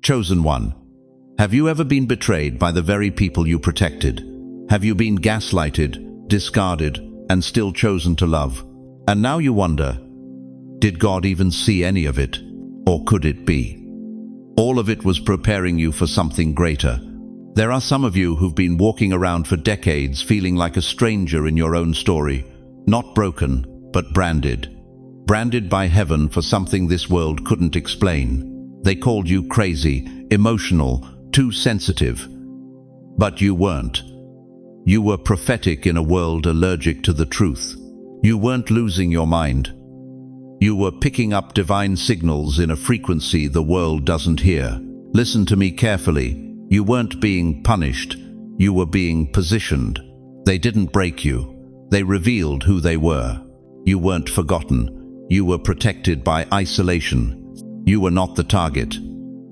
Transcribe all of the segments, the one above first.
Chosen one. Have you ever been betrayed by the very people you protected? Have you been gaslighted, discarded, and still chosen to love? And now you wonder, did God even see any of it? Or could it be? All of it was preparing you for something greater. There are some of you who've been walking around for decades feeling like a stranger in your own story, not broken, but branded. Branded by heaven for something this world couldn't explain. They called you crazy, emotional, too sensitive. But you weren't. You were prophetic in a world allergic to the truth. You weren't losing your mind. You were picking up divine signals in a frequency the world doesn't hear. Listen to me carefully. You weren't being punished. You were being positioned. They didn't break you. They revealed who they were. You weren't forgotten. You were protected by isolation. You were not the target.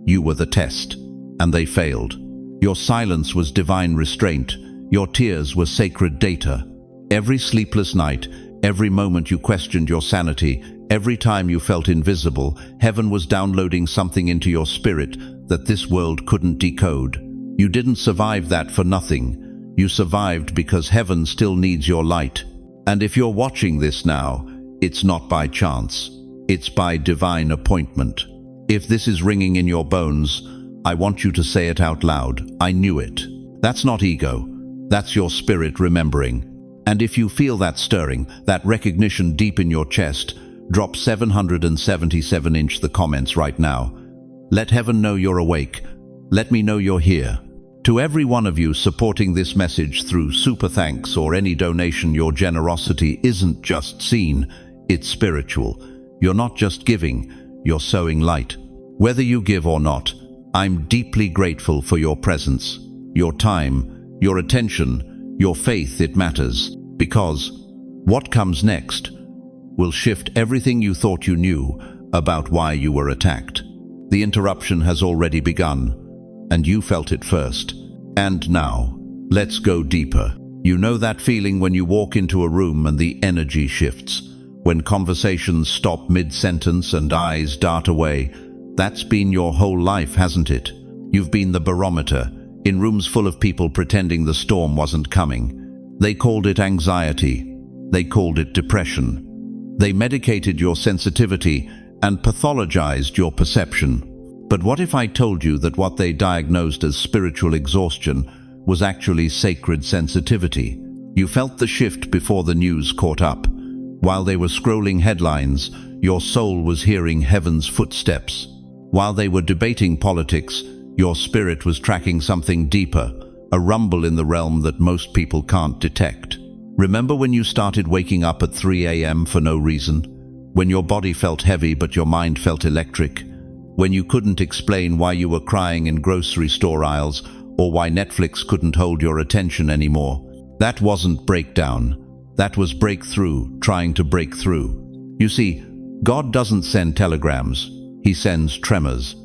You were the test. And they failed. Your silence was divine restraint. Your tears were sacred data. Every sleepless night, every moment you questioned your sanity, every time you felt invisible, heaven was downloading something into your spirit that this world couldn't decode. You didn't survive that for nothing. You survived because heaven still needs your light. And if you're watching this now, it's not by chance. It's by divine appointment. If this is ringing in your bones, I want you to say it out loud. I knew it. That's not ego. That's your spirit remembering. And if you feel that stirring, that recognition deep in your chest, drop 777 inch the comments right now. Let heaven know you're awake. Let me know you're here. To every one of you supporting this message through super thanks or any donation, your generosity isn't just seen, it's spiritual. You're not just giving, you're sowing light. Whether you give or not, I'm deeply grateful for your presence, your time, your attention, your faith. It matters, because what comes next will shift everything you thought you knew about why you were attacked. The interruption has already begun, and you felt it first. And now, let's go deeper. You know that feeling when you walk into a room and the energy shifts, when conversations stop mid-sentence and eyes dart away. That's been your whole life, hasn't it? You've been the barometer, in rooms full of people pretending the storm wasn't coming. They called it anxiety. They called it depression. They medicated your sensitivity and pathologized your perception. But what if I told you that what they diagnosed as spiritual exhaustion was actually sacred sensitivity? You felt the shift before the news caught up. While they were scrolling headlines, your soul was hearing heaven's footsteps. While they were debating politics, your spirit was tracking something deeper, a rumble in the realm that most people can't detect. Remember when you started waking up at 3 a.m. for no reason? When your body felt heavy but your mind felt electric? When you couldn't explain why you were crying in grocery store aisles or why Netflix couldn't hold your attention anymore? That wasn't breakdown. That was breakthrough, trying to break through. You see, God doesn't send telegrams. He sends tremors.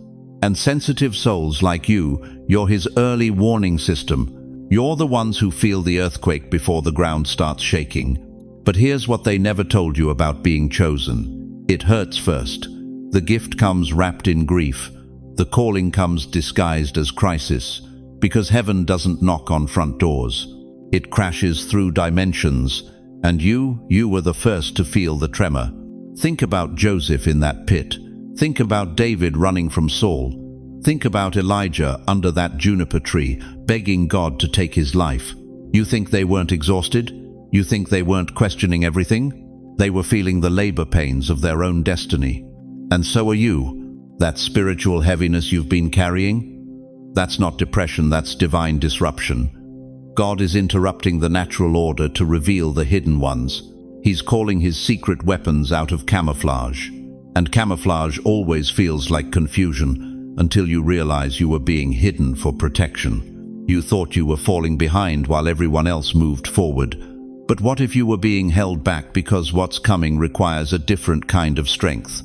And sensitive souls like you, you're his early warning system. You're the ones who feel the earthquake before the ground starts shaking. But here's what they never told you about being chosen. It hurts first. The gift comes wrapped in grief. The calling comes disguised as crisis. Because heaven doesn't knock on front doors. It crashes through dimensions. And you were the first to feel the tremor. Think about Joseph in that pit. Think about David running from Saul. Think about Elijah under that juniper tree, begging God to take his life. You think they weren't exhausted? You think they weren't questioning everything? They were feeling the labor pains of their own destiny. And so are you. That spiritual heaviness you've been carrying? That's not depression, that's divine disruption. God is interrupting the natural order to reveal the hidden ones. He's calling his secret weapons out of camouflage. And camouflage always feels like confusion until you realize you were being hidden for protection. You thought you were falling behind while everyone else moved forward. But what if you were being held back because what's coming requires a different kind of strength?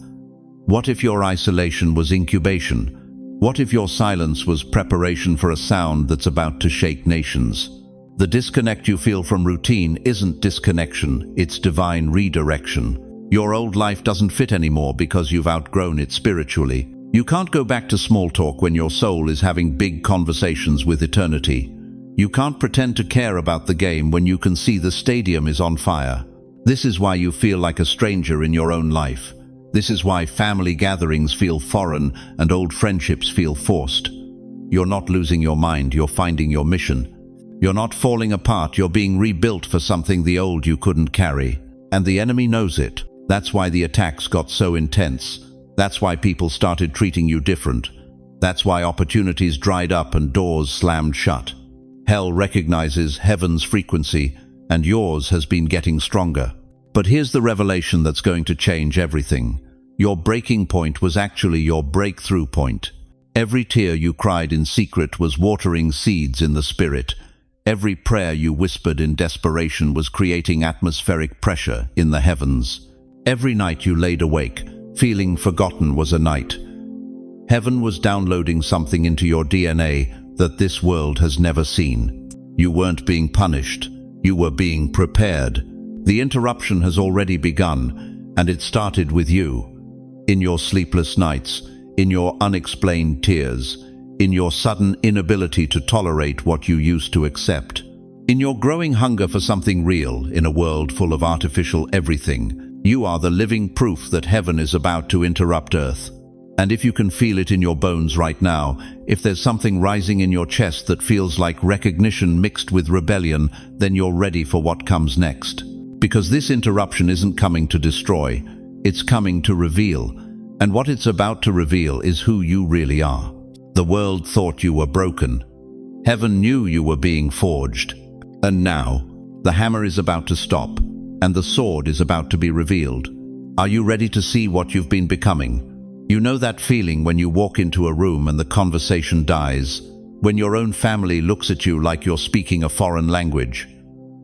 What if your isolation was incubation? What if your silence was preparation for a sound that's about to shake nations? The disconnect you feel from routine isn't disconnection, it's divine redirection. Your old life doesn't fit anymore because you've outgrown it spiritually. You can't go back to small talk when your soul is having big conversations with eternity. You can't pretend to care about the game when you can see the stadium is on fire. This is why you feel like a stranger in your own life. This is why family gatherings feel foreign and old friendships feel forced. You're not losing your mind, you're finding your mission. You're not falling apart, you're being rebuilt for something the old you couldn't carry. And the enemy knows it. That's why the attacks got so intense. That's why people started treating you different. That's why opportunities dried up and doors slammed shut. Hell recognizes heaven's frequency, and yours has been getting stronger. But here's the revelation that's going to change everything. Your breaking point was actually your breakthrough point. Every tear you cried in secret was watering seeds in the spirit. Every prayer you whispered in desperation was creating atmospheric pressure in the heavens. Every night you laid awake, feeling forgotten was a night. Heaven was downloading something into your DNA that this world has never seen. You weren't being punished. You were being prepared. The interruption has already begun, and it started with you. In your sleepless nights, in your unexplained tears, in your sudden inability to tolerate what you used to accept, in your growing hunger for something real in a world full of artificial everything. You are the living proof that heaven is about to interrupt earth. And if you can feel it in your bones right now, if there's something rising in your chest that feels like recognition mixed with rebellion, then you're ready for what comes next. Because this interruption isn't coming to destroy, it's coming to reveal. And what it's about to reveal is who you really are. The world thought you were broken. Heaven knew you were being forged. And now, the hammer is about to stop, and the sword is about to be revealed. Are you ready to see what you've been becoming? You know that feeling when you walk into a room and the conversation dies, when your own family looks at you like you're speaking a foreign language,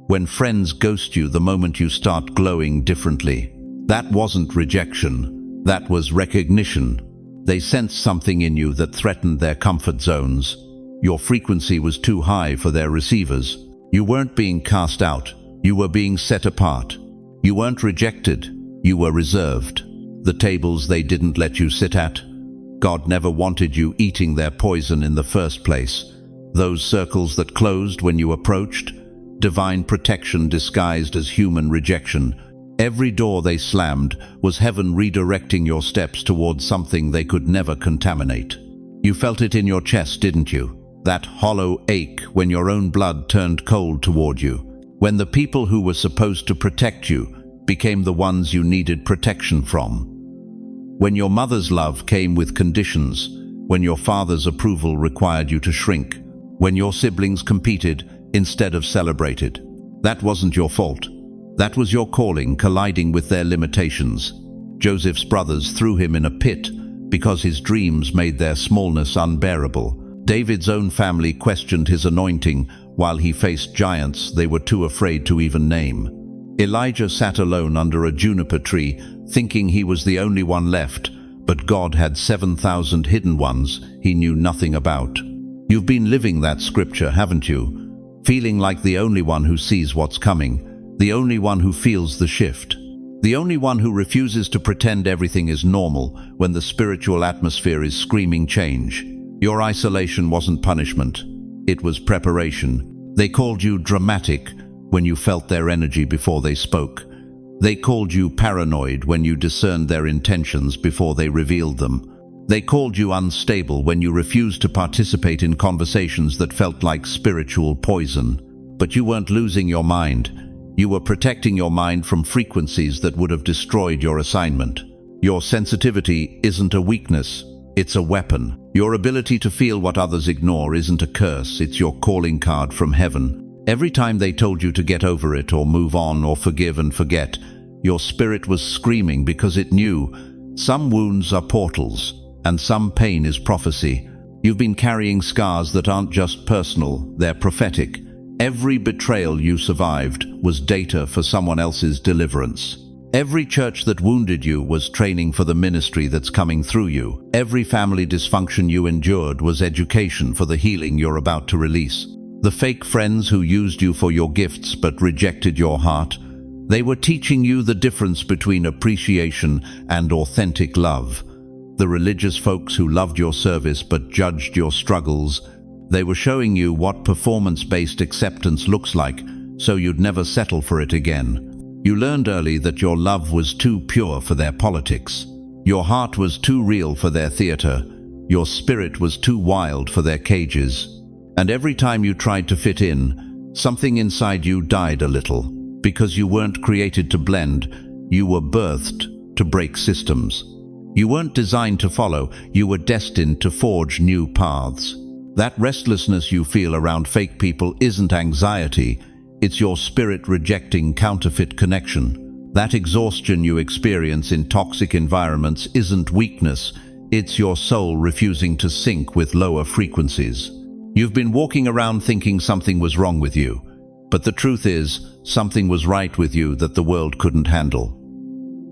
when friends ghost you the moment you start glowing differently. That wasn't rejection, that was recognition. They sensed something in you that threatened their comfort zones. Your frequency was too high for their receivers. You weren't being cast out. You were being set apart. You weren't rejected. You were reserved. The tables they didn't let you sit at. God never wanted you eating their poison in the first place. Those circles that closed when you approached. Divine protection disguised as human rejection. Every door they slammed was heaven redirecting your steps towards something they could never contaminate. You felt it in your chest, didn't you? That hollow ache when your own blood turned cold toward you. When the people who were supposed to protect you became the ones you needed protection from. When your mother's love came with conditions. When your father's approval required you to shrink. When your siblings competed instead of celebrated. That wasn't your fault. That was your calling colliding with their limitations. Joseph's brothers threw him in a pit because his dreams made their smallness unbearable. David's own family questioned his anointing while he faced giants they were too afraid to even name. Elijah sat alone under a juniper tree, thinking he was the only one left, but God had 7,000 hidden ones he knew nothing about. You've been living that scripture, haven't you? Feeling like the only one who sees what's coming, the only one who feels the shift, the only one who refuses to pretend everything is normal when the spiritual atmosphere is screaming change. Your isolation wasn't punishment, it was preparation. They called you dramatic when you felt their energy before they spoke. They called you paranoid when you discerned their intentions before they revealed them. They called you unstable when you refused to participate in conversations that felt like spiritual poison. But you weren't losing your mind. You were protecting your mind from frequencies that would have destroyed your assignment. Your sensitivity isn't a weakness, it's a weapon. Your ability to feel what others ignore isn't a curse, it's your calling card from heaven. Every time they told you to get over it or move on or forgive and forget, your spirit was screaming because it knew some wounds are portals and some pain is prophecy. You've been carrying scars that aren't just personal, they're prophetic. Every betrayal you survived was data for someone else's deliverance. Every church that wounded you was training for the ministry that's coming through you. Every family dysfunction you endured was education for the healing you're about to release. The fake friends who used you for your gifts but rejected your heart, they were teaching you the difference between appreciation and authentic love. The religious folks who loved your service but judged your struggles. They were showing you what performance-based acceptance looks like, so you'd never settle for it again. You learned early that your love was too pure for their politics. Your heart was too real for their theater. Your spirit was too wild for their cages. And every time you tried to fit in, something inside you died a little. Because you weren't created to blend, you were birthed to break systems. You weren't designed to follow, you were destined to forge new paths. That restlessness you feel around fake people isn't anxiety, it's your spirit rejecting counterfeit connection. That exhaustion you experience in toxic environments isn't weakness, it's your soul refusing to sync with lower frequencies. You've been walking around thinking something was wrong with you, but the truth is, something was right with you that the world couldn't handle.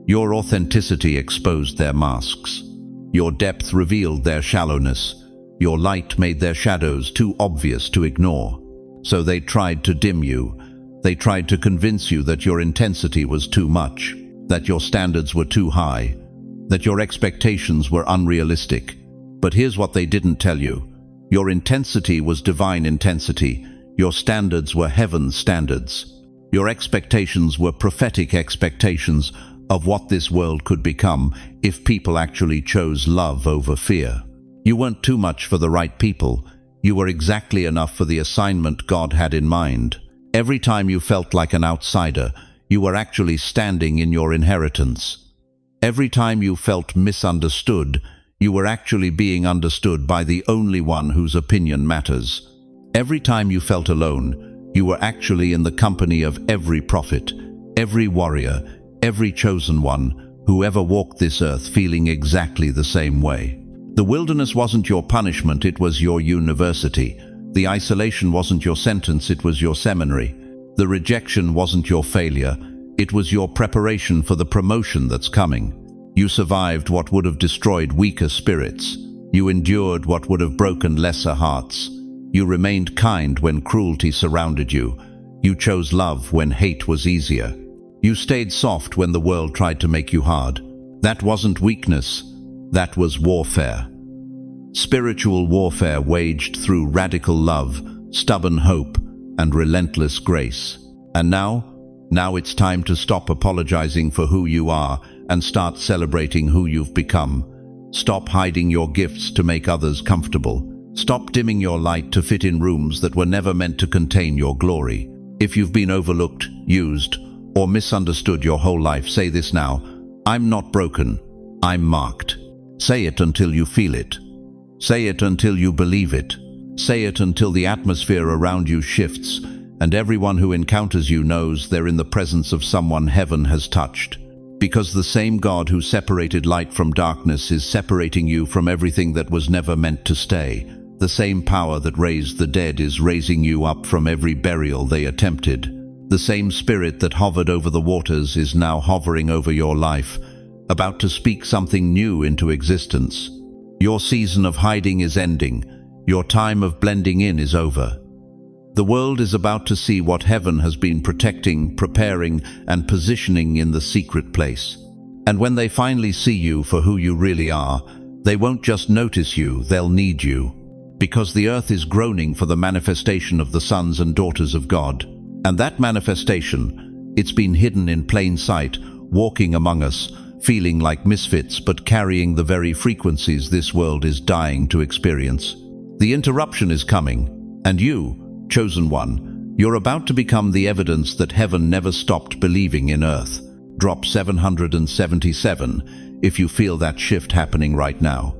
Your authenticity exposed their masks. Your depth revealed their shallowness. Your light made their shadows too obvious to ignore. So they tried to dim you. They tried to convince you that your intensity was too much, that your standards were too high, that your expectations were unrealistic. But here's what they didn't tell you. Your intensity was divine intensity. Your standards were heaven's standards. Your expectations were prophetic expectations of what this world could become if people actually chose love over fear. You weren't too much for the right people. You were exactly enough for the assignment God had in mind. Every time you felt like an outsider, you were actually standing in your inheritance. Every time you felt misunderstood, you were actually being understood by the only one whose opinion matters. Every time you felt alone, you were actually in the company of every prophet, every warrior, every chosen one, who ever walked this earth feeling exactly the same way. The wilderness wasn't your punishment, it was your university. The isolation wasn't your sentence, it was your seminary. The rejection wasn't your failure, it was your preparation for the promotion that's coming. You survived what would have destroyed weaker spirits. You endured what would have broken lesser hearts. You remained kind when cruelty surrounded you. You chose love when hate was easier. You stayed soft when the world tried to make you hard. That wasn't weakness, that was warfare. Spiritual warfare waged through radical love, stubborn hope, and relentless grace. And now it's time to stop apologizing for who you are and start celebrating who you've become. Stop hiding your gifts to make others comfortable. Stop dimming your light to fit in rooms that were never meant to contain your glory. If you've been overlooked, used, or misunderstood your whole life, say this now: I'm not broken, I'm marked. Say it until you feel it. Say it until you believe it. Say it until the atmosphere around you shifts, and everyone who encounters you knows they're in the presence of someone heaven has touched. Because the same God who separated light from darkness is separating you from everything that was never meant to stay. The same power that raised the dead is raising you up from every burial they attempted. The same spirit that hovered over the waters is now hovering over your life, about to speak something new into existence. Your season of hiding is ending. Your time of blending in is over. The world is about to see what heaven has been protecting, preparing, and positioning in the secret place. And when they finally see you for who you really are, they won't just notice you, they'll need you. Because the earth is groaning for the manifestation of the sons and daughters of God. And that manifestation, it's been hidden in plain sight, walking among us, feeling like misfits but carrying the very frequencies this world is dying to experience. The interruption is coming, and you, chosen one, you're about to become the evidence that heaven never stopped believing in earth. Drop 777 if you feel that shift happening right now.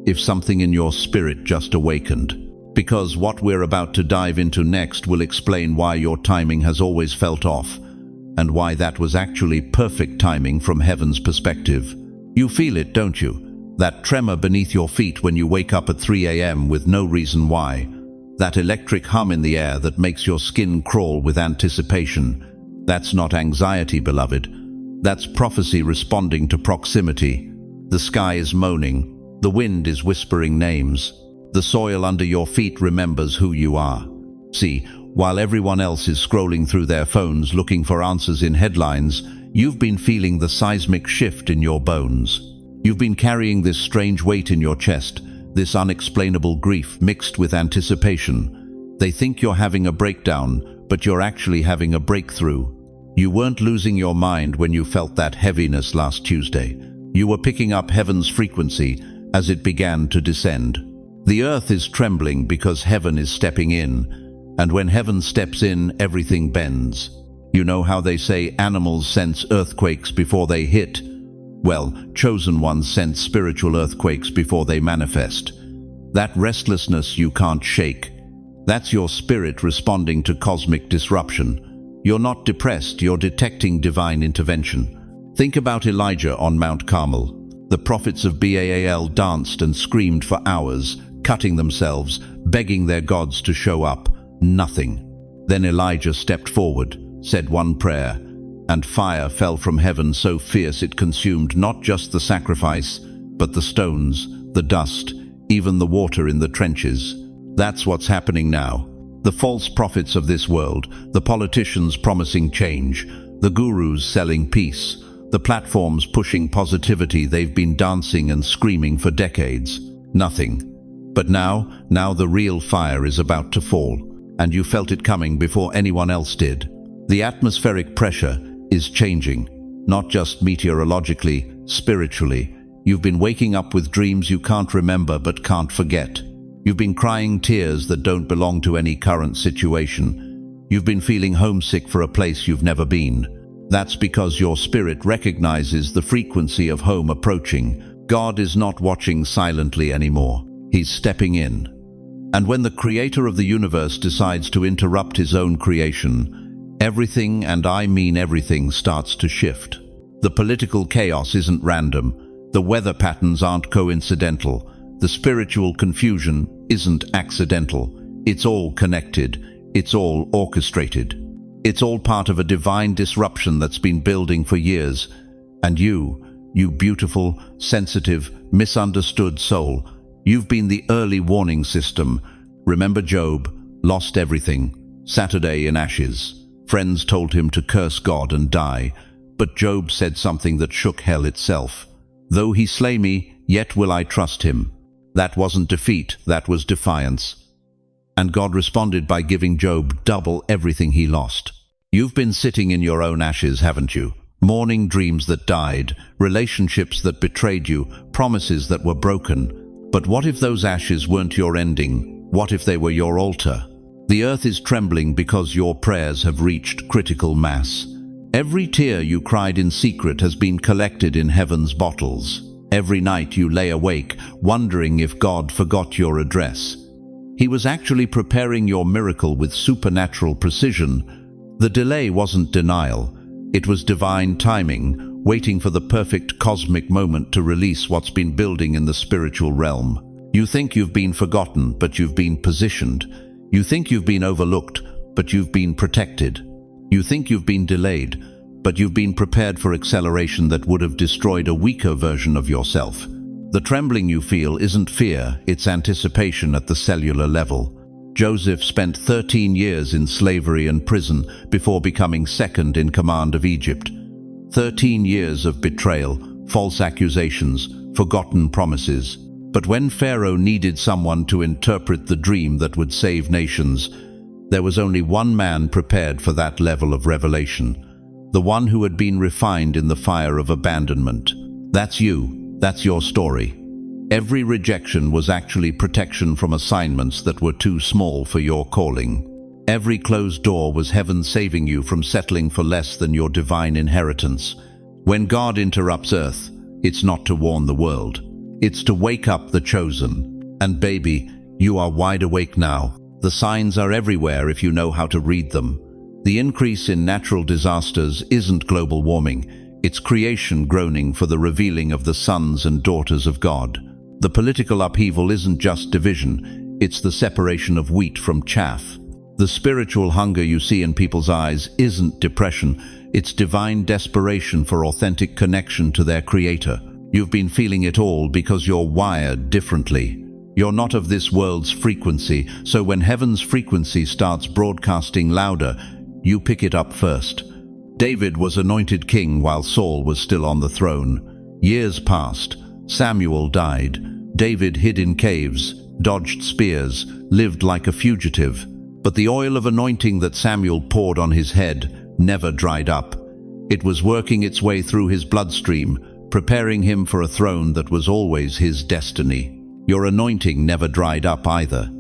If something in your spirit just awakened. Because what we're about to dive into next will explain why your timing has always felt off, and why that was actually perfect timing from heaven's perspective. You feel it, don't you? That tremor beneath your feet when you wake up at 3 a.m. with no reason why. That electric hum in the air that makes your skin crawl with anticipation. That's not anxiety, beloved. That's prophecy responding to proximity. The sky is moaning. The wind is whispering names. The soil under your feet remembers who you are. See, while everyone else is scrolling through their phones looking for answers in headlines, you've been feeling the seismic shift in your bones. You've been carrying this strange weight in your chest, this unexplainable grief mixed with anticipation. They think you're having a breakdown, but you're actually having a breakthrough. You weren't losing your mind when you felt that heaviness last Tuesday. You were picking up heaven's frequency as it began to descend. The earth is trembling because heaven is stepping in, and when heaven steps in, everything bends. You know how they say animals sense earthquakes before they hit? Well, chosen ones sense spiritual earthquakes before they manifest. That restlessness you can't shake, that's your spirit responding to cosmic disruption. You're not depressed, you're detecting divine intervention. Think about Elijah on Mount Carmel. The prophets of Baal danced and screamed for hours, cutting themselves, begging their gods to show up. Nothing. Then Elijah stepped forward, said one prayer, and fire fell from heaven so fierce it consumed not just the sacrifice, but the stones, the dust, even the water in the trenches. That's what's happening now. The false prophets of this world, the politicians promising change, the gurus selling peace, the platforms pushing positivity, they've been dancing and screaming for decades. Nothing. But now the real fire is about to fall, and you felt it coming before anyone else did. The atmospheric pressure is changing, not just meteorologically, spiritually. You've been waking up with dreams you can't remember but can't forget. You've been crying tears that don't belong to any current situation. You've been feeling homesick for a place you've never been. That's because your spirit recognizes the frequency of home approaching. God is not watching silently anymore. He's stepping in. And when the creator of the universe decides to interrupt his own creation, everything, and I mean everything, starts to shift. The political chaos isn't random. The weather patterns aren't coincidental. The spiritual confusion isn't accidental. It's all connected. It's all orchestrated. It's all part of a divine disruption that's been building for years. And you beautiful, sensitive, misunderstood soul, you've been the early warning system. Remember Job? Lost everything. Saturday in ashes. Friends told him to curse God and die. But Job said something that shook hell itself. Though he slay me, yet will I trust him. That wasn't defeat, that was defiance. And God responded by giving Job double everything he lost. You've been sitting in your own ashes, haven't you? Mourning dreams that died, relationships that betrayed you, promises that were broken. But what if those ashes weren't your ending? What if they were your altar? The earth is trembling because your prayers have reached critical mass. Every tear you cried in secret has been collected in heaven's bottles. Every night you lay awake, wondering if God forgot your address. He was actually preparing your miracle with supernatural precision. The delay wasn't denial. It was divine timing, waiting for the perfect cosmic moment to release what's been building in the spiritual realm. You think you've been forgotten, but you've been positioned. You think you've been overlooked, but you've been protected. You think you've been delayed, but you've been prepared for acceleration that would have destroyed a weaker version of yourself. The trembling you feel isn't fear, it's anticipation at the cellular level. Joseph spent 13 years in slavery and prison before becoming second in command of Egypt. 13 years of betrayal, false accusations, forgotten promises. But when Pharaoh needed someone to interpret the dream that would save nations, there was only one man prepared for that level of revelation. The one who had been refined in the fire of abandonment. That's you. That's your story. Every rejection was actually protection from assignments that were too small for your calling. Every closed door was heaven saving you from settling for less than your divine inheritance. When God interrupts earth, it's not to warn the world. It's to wake up the chosen. And baby, you are wide awake now. The signs are everywhere if you know how to read them. The increase in natural disasters isn't global warming. It's creation groaning for the revealing of the sons and daughters of God. The political upheaval isn't just division, it's the separation of wheat from chaff. The spiritual hunger you see in people's eyes isn't depression, it's divine desperation for authentic connection to their Creator. You've been feeling it all because you're wired differently. You're not of this world's frequency, so when heaven's frequency starts broadcasting louder, you pick it up first. David was anointed king while Saul was still on the throne. Years passed. Samuel died. David hid in caves, dodged spears, lived like a fugitive. But the oil of anointing that Samuel poured on his head never dried up. It was working its way through his bloodstream, preparing him for a throne that was always his destiny. Your anointing never dried up either.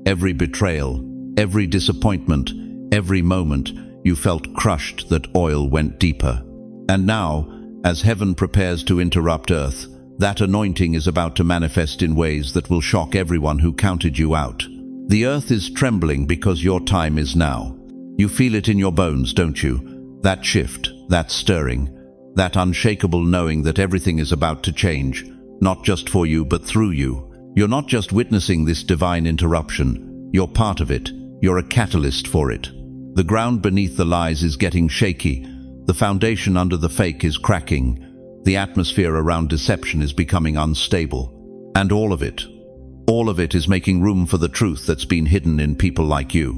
Every betrayal, every disappointment, every moment, you felt crushed that oil went deeper. And now, as heaven prepares to interrupt earth, that anointing is about to manifest in ways that will shock everyone who counted you out. The earth is trembling because your time is now. You feel it in your bones, don't you? That shift, that stirring, that unshakable knowing that everything is about to change, not just for you but through you. You're not just witnessing this divine interruption, you're part of it. You're a catalyst for it. The ground beneath the lies is getting shaky. The foundation under the fake is cracking. The atmosphere around deception is becoming unstable. And all of it is making room for the truth that's been hidden in people like you.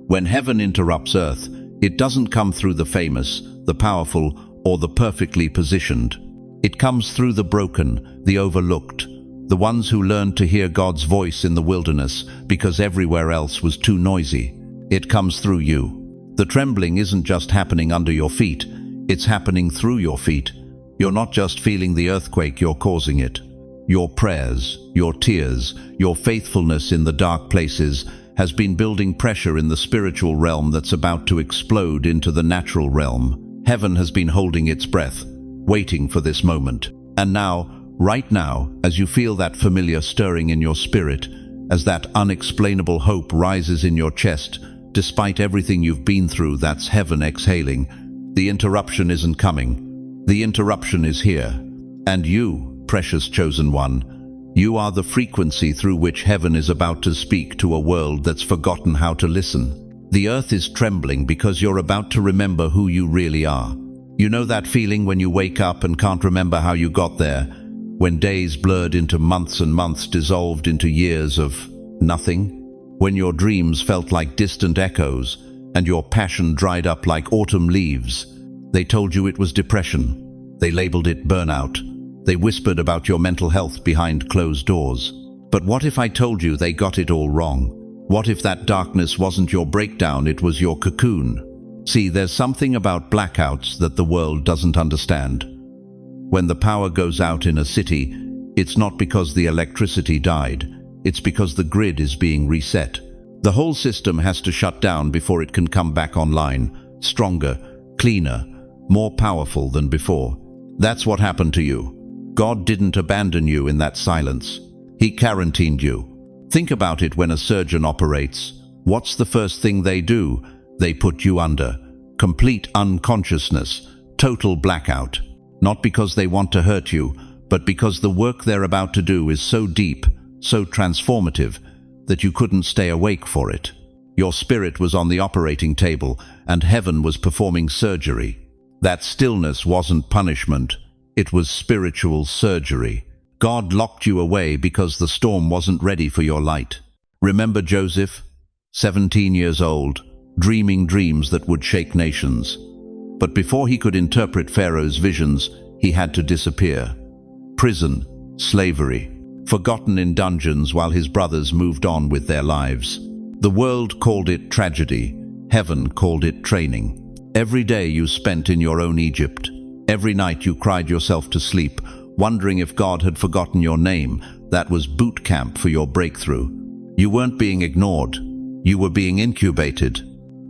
When heaven interrupts earth, it doesn't come through the famous, the powerful, or the perfectly positioned. It comes through the broken, the overlooked, the ones who learned to hear God's voice in the wilderness because everywhere else was too noisy. It comes through you. The trembling isn't just happening under your feet, it's happening through your feet. You're not just feeling the earthquake, you're causing it. Your prayers, your tears, your faithfulness in the dark places has been building pressure in the spiritual realm that's about to explode into the natural realm. Heaven has been holding its breath, waiting for this moment. And now, right now, as you feel that familiar stirring in your spirit, as that unexplainable hope rises in your chest, despite everything you've been through, that's heaven exhaling. The interruption isn't coming. The interruption is here. And you, precious chosen one, you are the frequency through which heaven is about to speak to a world that's forgotten how to listen. The earth is trembling because you're about to remember who you really are. You know that feeling when you wake up and can't remember how you got there, when days blurred into months and months dissolved into years of nothing? When your dreams felt like distant echoes and your passion dried up like autumn leaves? They told you it was depression. They labeled it burnout. They whispered about your mental health behind closed doors. But what if I told you they got it all wrong? What if that darkness wasn't your breakdown, it was your cocoon? See, there's something about blackouts that the world doesn't understand. When the power goes out in a city, it's not because the electricity died. It's because the grid is being reset. The whole system has to shut down before it can come back online, stronger, cleaner, more powerful than before. That's what happened to you. God didn't abandon you in that silence. He quarantined you. Think about it when a surgeon operates. What's the first thing they do? They put you under complete unconsciousness, total blackout. Not because they want to hurt you, but because the work they're about to do is so deep, so transformative, that you couldn't stay awake for it. Your spirit was on the operating table, and heaven was performing surgery. That stillness wasn't punishment, it was spiritual surgery. God locked you away because the storm wasn't ready for your light. Remember Joseph? 17 years old, dreaming dreams that would shake nations. But before he could interpret Pharaoh's visions, he had to disappear. Prison, slavery, forgotten in dungeons while his brothers moved on with their lives. The world called it tragedy. Heaven called it training. Every day you spent in your own Egypt. Every night you cried yourself to sleep, wondering if God had forgotten your name. That was boot camp for your breakthrough. You weren't being ignored. You were being incubated.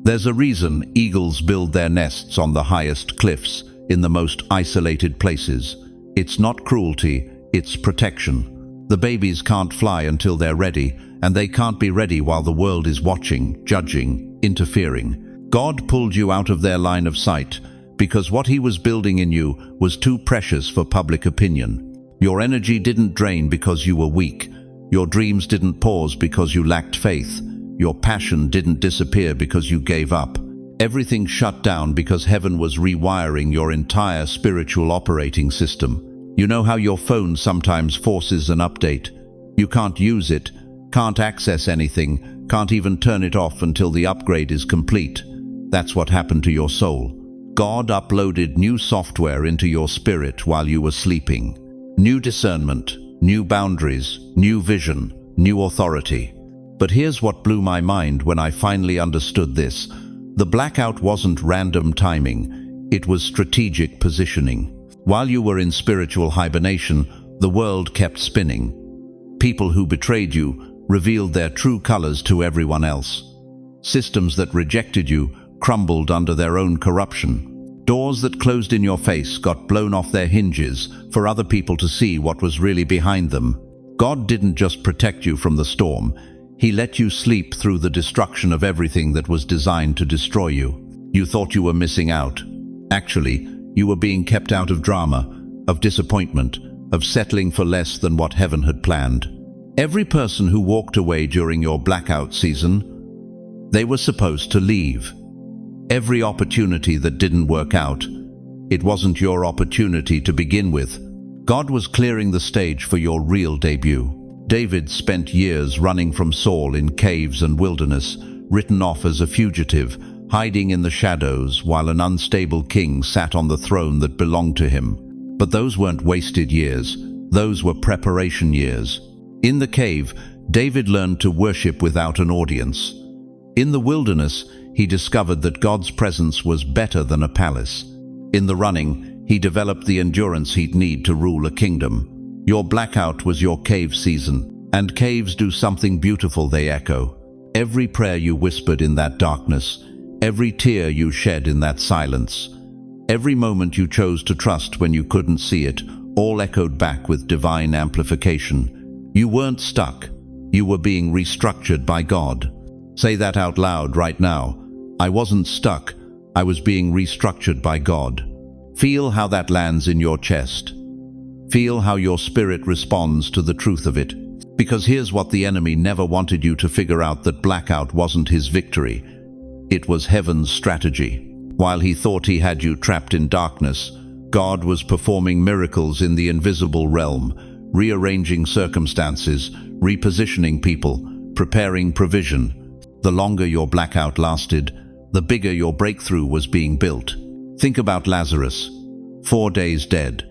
There's a reason eagles build their nests on the highest cliffs, in the most isolated places. It's not cruelty, it's protection. The babies can't fly until they're ready, and they can't be ready while the world is watching, judging, interfering. God pulled you out of their line of sight because what he was building in you was too precious for public opinion. Your energy didn't drain because you were weak. Your dreams didn't pause because you lacked faith. Your passion didn't disappear because you gave up. Everything shut down because heaven was rewiring your entire spiritual operating system. You know how your phone sometimes forces an update? You can't use it, can't access anything, can't even turn it off until the upgrade is complete. That's what happened to your soul. God uploaded new software into your spirit while you were sleeping. New discernment, new boundaries, new vision, new authority. But here's what blew my mind when I finally understood this. The blackout wasn't random timing, it was strategic positioning. While you were in spiritual hibernation, the world kept spinning. People who betrayed you revealed their true colors to everyone else. Systems that rejected you crumbled under their own corruption. Doors that closed in your face got blown off their hinges for other people to see what was really behind them. God didn't just protect you from the storm, He let you sleep through the destruction of everything that was designed to destroy you. You thought you were missing out. Actually, you were being kept out of drama, of disappointment, of settling for less than what heaven had planned. Every person who walked away during your blackout season, they were supposed to leave. Every opportunity that didn't work out, it wasn't your opportunity to begin with. God was clearing the stage for your real debut. David spent years running from Saul in caves and wilderness, written off as a fugitive, hiding in the shadows while an unstable king sat on the throne that belonged to him. But those weren't wasted years, those were preparation years. In the cave, David learned to worship without an audience. In the wilderness, he discovered that God's presence was better than a palace. In the running, he developed the endurance he'd need to rule a kingdom. Your blackout was your cave season, and caves do something beautiful, they echo. Every prayer you whispered in that darkness, every tear you shed in that silence, every moment you chose to trust when you couldn't see it, all echoed back with divine amplification. You weren't stuck, you were being restructured by God. Say that out loud right now. I wasn't stuck, I was being restructured by God. Feel how that lands in your chest. Feel how your spirit responds to the truth of it. Because here's what the enemy never wanted you to figure out: that blackout wasn't his victory. It was heaven's strategy. While he thought he had you trapped in darkness, God was performing miracles in the invisible realm, rearranging circumstances, repositioning people, preparing provision. The longer your blackout lasted, the bigger your breakthrough was being built. Think about Lazarus, 4 days dead.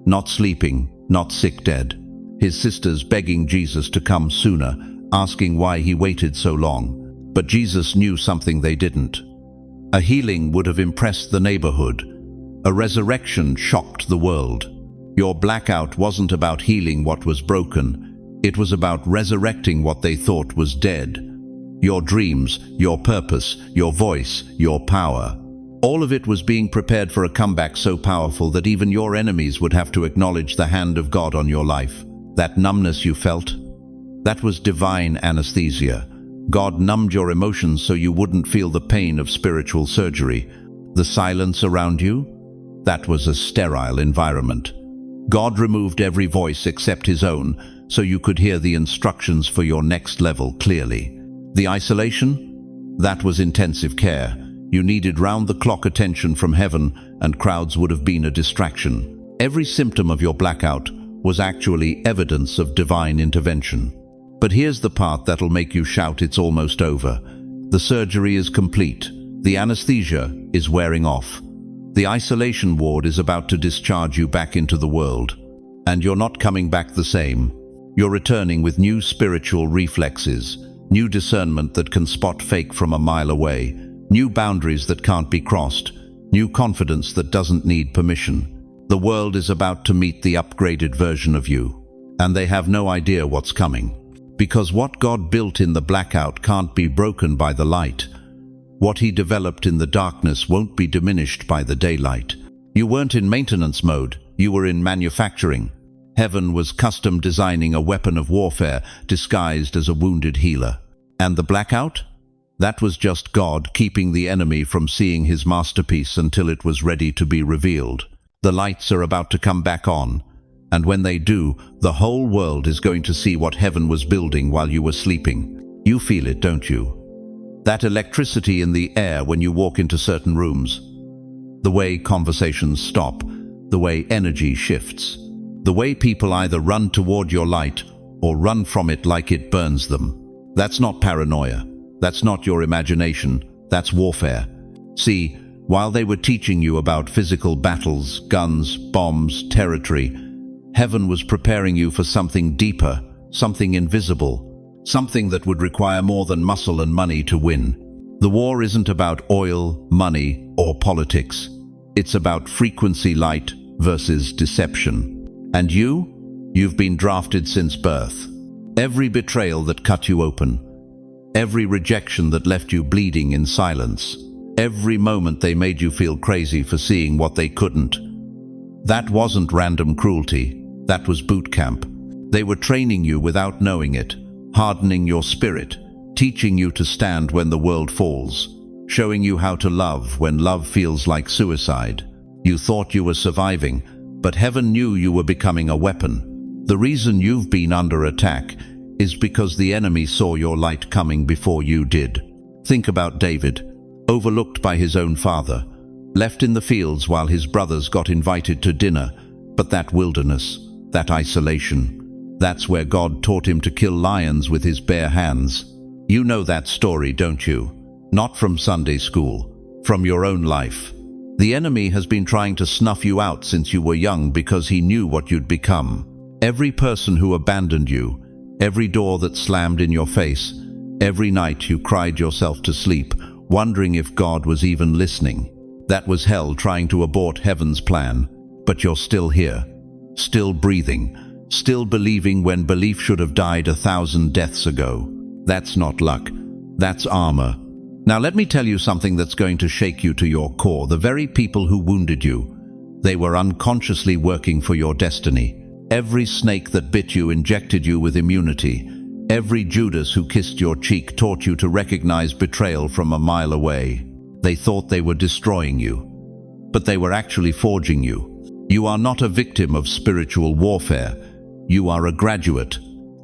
Not sleeping, not sick, dead. His sisters begging Jesus to come sooner, asking why he waited so long. But Jesus knew something they didn't. A healing would have impressed the neighborhood. A resurrection shocked the world. Your blackout wasn't about healing what was broken. It was about resurrecting what they thought was dead. Your dreams, your purpose, your voice, your power. All of it was being prepared for a comeback so powerful that even your enemies would have to acknowledge the hand of God on your life. That numbness you felt, that was divine anesthesia. God numbed your emotions so you wouldn't feel the pain of spiritual surgery. The silence around you, that was a sterile environment. God removed every voice except his own so you could hear the instructions for your next level clearly. The isolation, that was intensive care. You needed round-the-clock attention from heaven, and crowds would have been a distraction. Every symptom of your blackout was actually evidence of divine intervention. But here's the part that'll make you shout, it's almost over. The surgery is complete. The anesthesia is wearing off. The isolation ward is about to discharge you back into the world. And you're not coming back the same. You're returning with new spiritual reflexes, new discernment that can spot fake from a mile away, new boundaries that can't be crossed, new confidence that doesn't need permission. The world is about to meet the upgraded version of you, and they have no idea what's coming. Because what God built in the blackout can't be broken by the light. What he developed in the darkness won't be diminished by the daylight. You weren't in maintenance mode, you were in manufacturing. Heaven was custom designing a weapon of warfare disguised as a wounded healer. And the blackout? That was just God keeping the enemy from seeing his masterpiece until it was ready to be revealed. The lights are about to come back on, and when they do, the whole world is going to see what heaven was building while you were sleeping. You feel it, don't you? That electricity in the air when you walk into certain rooms. The way conversations stop, the way energy shifts, the way people either run toward your light or run from it like it burns them. That's not paranoia. That's not your imagination, that's warfare. See, while they were teaching you about physical battles, guns, bombs, territory, Heaven was preparing you for something deeper, something invisible, something that would require more than muscle and money to win. The war isn't about oil, money, or politics. It's about frequency light versus deception. And you've been drafted since birth. Every betrayal that cut you open, every rejection that left you bleeding in silence, every moment they made you feel crazy for seeing what they couldn't. That wasn't random cruelty. That was boot camp. They were training you without knowing it, hardening your spirit, teaching you to stand when the world falls, showing you how to love when love feels like suicide. You thought you were surviving, but heaven knew you were becoming a weapon. The reason you've been under attack is because the enemy saw your light coming before you did. Think about David, overlooked by his own father, left in the fields while his brothers got invited to dinner, but that wilderness, that isolation, that's where God taught him to kill lions with his bare hands. You know that story, don't you? Not from Sunday school, from your own life. The enemy has been trying to snuff you out since you were young because he knew what you'd become. Every person who abandoned you, every door that slammed in your face, every night you cried yourself to sleep, wondering if God was even listening. That was hell trying to abort heaven's plan. But you're still here, still breathing, still believing when belief should have died 1,000 deaths ago. That's not luck. That's armor. Now let me tell you something that's going to shake you to your core. The very people who wounded you, they were unconsciously working for your destiny. Every snake that bit you injected you with immunity. Every Judas who kissed your cheek taught you to recognize betrayal from a mile away. They thought they were destroying you, but they were actually forging you. You are not a victim of spiritual warfare. You are a graduate.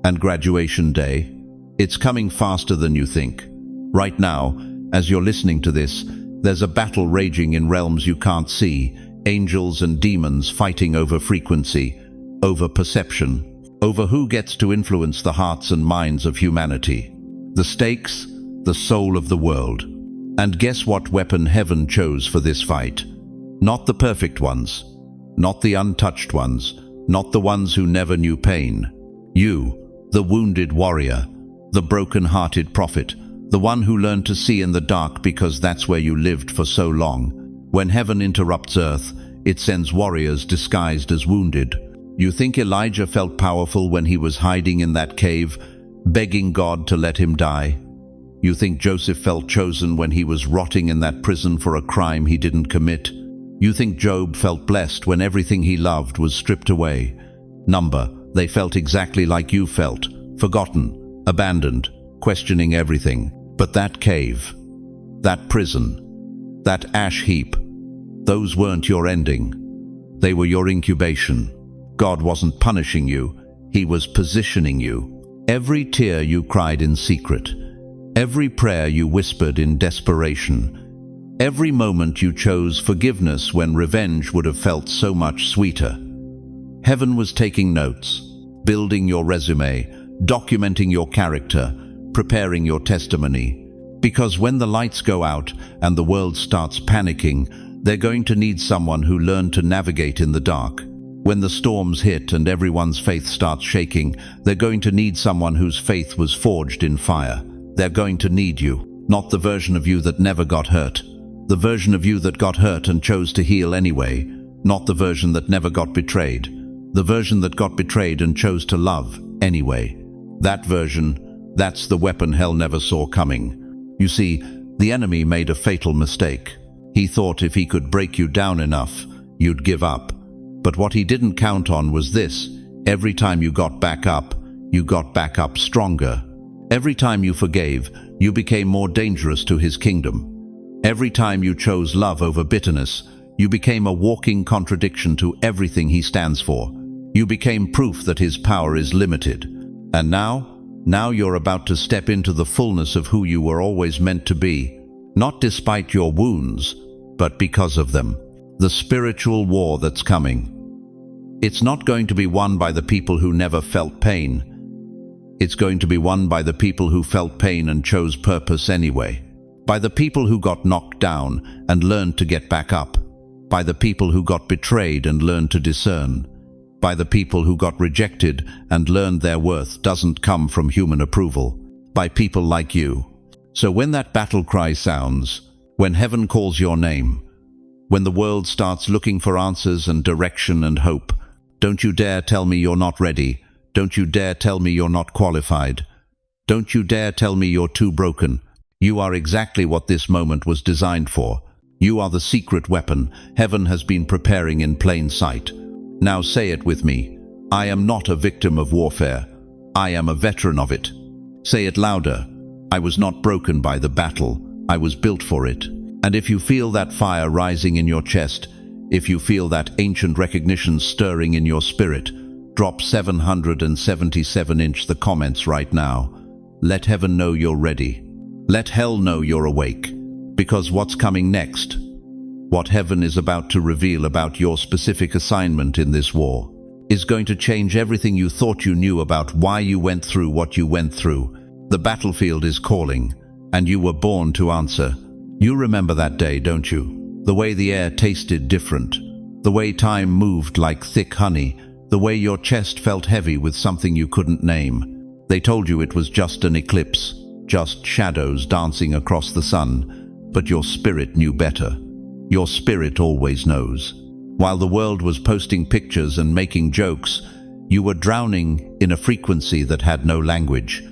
And graduation day, it's coming faster than you think. Right now, as you're listening to this, there's a battle raging in realms you can't see. Angels and demons fighting over frequency, over perception, over who gets to influence the hearts and minds of humanity. The stakes, the soul of the world. And guess what weapon heaven chose for this fight? Not the perfect ones, not the untouched ones, not the ones who never knew pain. You, the wounded warrior, the broken-hearted prophet, the one who learned to see in the dark because that's where you lived for so long. When heaven interrupts earth, it sends warriors disguised as wounded. You think Elijah felt powerful when he was hiding in that cave, begging God to let him die? You think Joseph felt chosen when he was rotting in that prison for a crime he didn't commit? You think Job felt blessed when everything he loved was stripped away? They felt exactly like you felt, forgotten, abandoned, questioning everything. But that cave, that prison, that ash heap, those weren't your ending. They were your incubation. God wasn't punishing you, He was positioning you. Every tear you cried in secret, every prayer you whispered in desperation, every moment you chose forgiveness when revenge would have felt so much sweeter. Heaven was taking notes, building your resume, documenting your character, preparing your testimony. Because when the lights go out and the world starts panicking, they're going to need someone who learned to navigate in the dark. When the storms hit and everyone's faith starts shaking, they're going to need someone whose faith was forged in fire. They're going to need you, not the version of you that never got hurt. The version of you that got hurt and chose to heal anyway, not the version that never got betrayed. The version that got betrayed and chose to love anyway. That version, that's the weapon hell never saw coming. You see, the enemy made a fatal mistake. He thought if he could break you down enough, you'd give up. But what he didn't count on was this: every time you got back up, you got back up stronger. Every time you forgave, you became more dangerous to his kingdom. Every time you chose love over bitterness, you became a walking contradiction to everything he stands for. You became proof that his power is limited. And now you're about to step into the fullness of who you were always meant to be, not despite your wounds, but because of them. The spiritual war that's coming. It's not going to be won by the people who never felt pain. It's going to be won by the people who felt pain and chose purpose anyway. By the people who got knocked down and learned to get back up. By the people who got betrayed and learned to discern. by the people who got rejected and learned their worth doesn't come from human approval, by people like you. So when that battle cry sounds, when heaven calls your name, when the world starts looking for answers and direction and hope, don't you dare tell me you're not ready. Don't you dare tell me you're not qualified. Don't you dare tell me you're too broken. You are exactly what this moment was designed for. You are the secret weapon heaven has been preparing in plain sight. Now say it with me. I am not a victim of warfare. I am a veteran of it. Say it louder. I was not broken by the battle. I was built for it. And if you feel that fire rising in your chest, if you feel that ancient recognition stirring in your spirit, drop 777 the comments right now. Let heaven know you're ready. Let hell know you're awake. Because what's coming next, what heaven is about to reveal about your specific assignment in this war, is going to change everything you thought you knew about why you went through what you went through. The battlefield is calling, and you were born to answer. You remember that day, don't you? The way the air tasted different, the way time moved like thick honey, the way your chest felt heavy with something you couldn't name. They told you it was just an eclipse, just shadows dancing across the sun, but your spirit knew better. Your spirit always knows. While the world was posting pictures and making jokes, you were drowning in a frequency that had no language.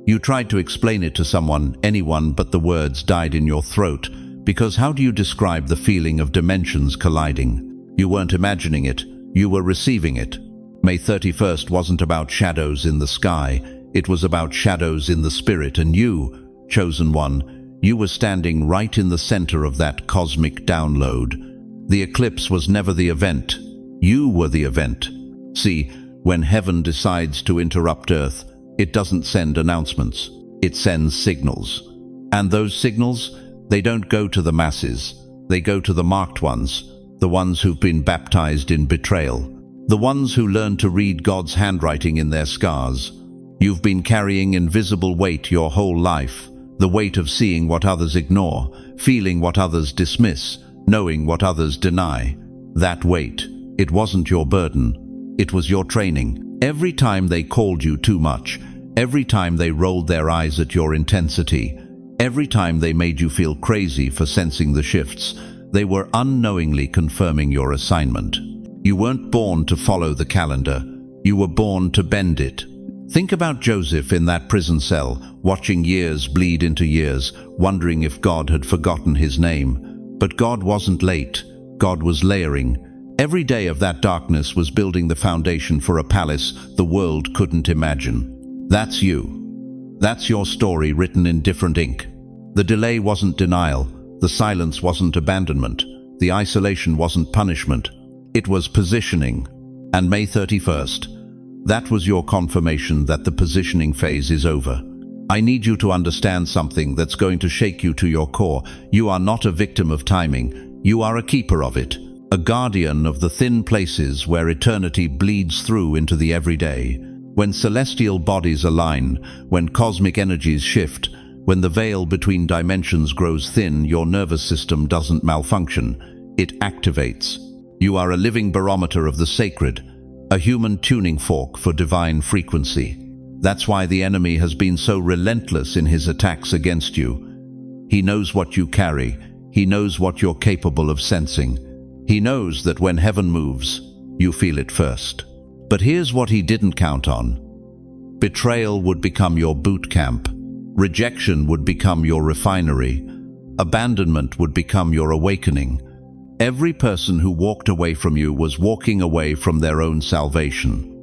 You tried to explain it to someone, anyone, but the words died in your throat, because how do you describe the feeling of dimensions colliding? You weren't imagining it, you were receiving it. May 31st wasn't about shadows in the sky, it was about shadows in the spirit, and you, chosen one, you were standing right in the center of that cosmic download. The eclipse was never the event, you were the event. See, when heaven decides to interrupt Earth, it doesn't send announcements, it sends signals. And those signals, they don't go to the masses, they go to the marked ones, the ones who've been baptized in betrayal, the ones who learned to read God's handwriting in their scars. You've been carrying invisible weight your whole life, the weight of seeing what others ignore, feeling what others dismiss, knowing what others deny. That weight, it wasn't your burden, it was your training. Every time they called you too much, every time they rolled their eyes at your intensity, every time they made you feel crazy for sensing the shifts, they were unknowingly confirming your assignment. You weren't born to follow the calendar, you were born to bend it. Think about Joseph in that prison cell, watching years bleed into years, wondering if God had forgotten his name. But God wasn't late, God was layering. Every day of that darkness was building the foundation for a palace the world couldn't imagine. That's you. That's your story written in different ink. The delay wasn't denial, the silence wasn't abandonment, the isolation wasn't punishment. It was positioning. And May 31st, that was your confirmation that the positioning phase is over. I need you to understand something that's going to shake you to your core. You are not a victim of timing. You are a keeper of it, a guardian of the thin places where eternity bleeds through into the everyday. When celestial bodies align, when cosmic energies shift, when the veil between dimensions grows thin, your nervous system doesn't malfunction. It activates. You are a living barometer of the sacred, a human tuning fork for divine frequency. That's why the enemy has been so relentless in his attacks against you. He knows what you carry. He knows what you're capable of sensing. He knows that when heaven moves, you feel it first. But here's what he didn't count on. Betrayal would become your boot camp. Rejection would become your refinery. Abandonment would become your awakening. Every person who walked away from you was walking away from their own salvation.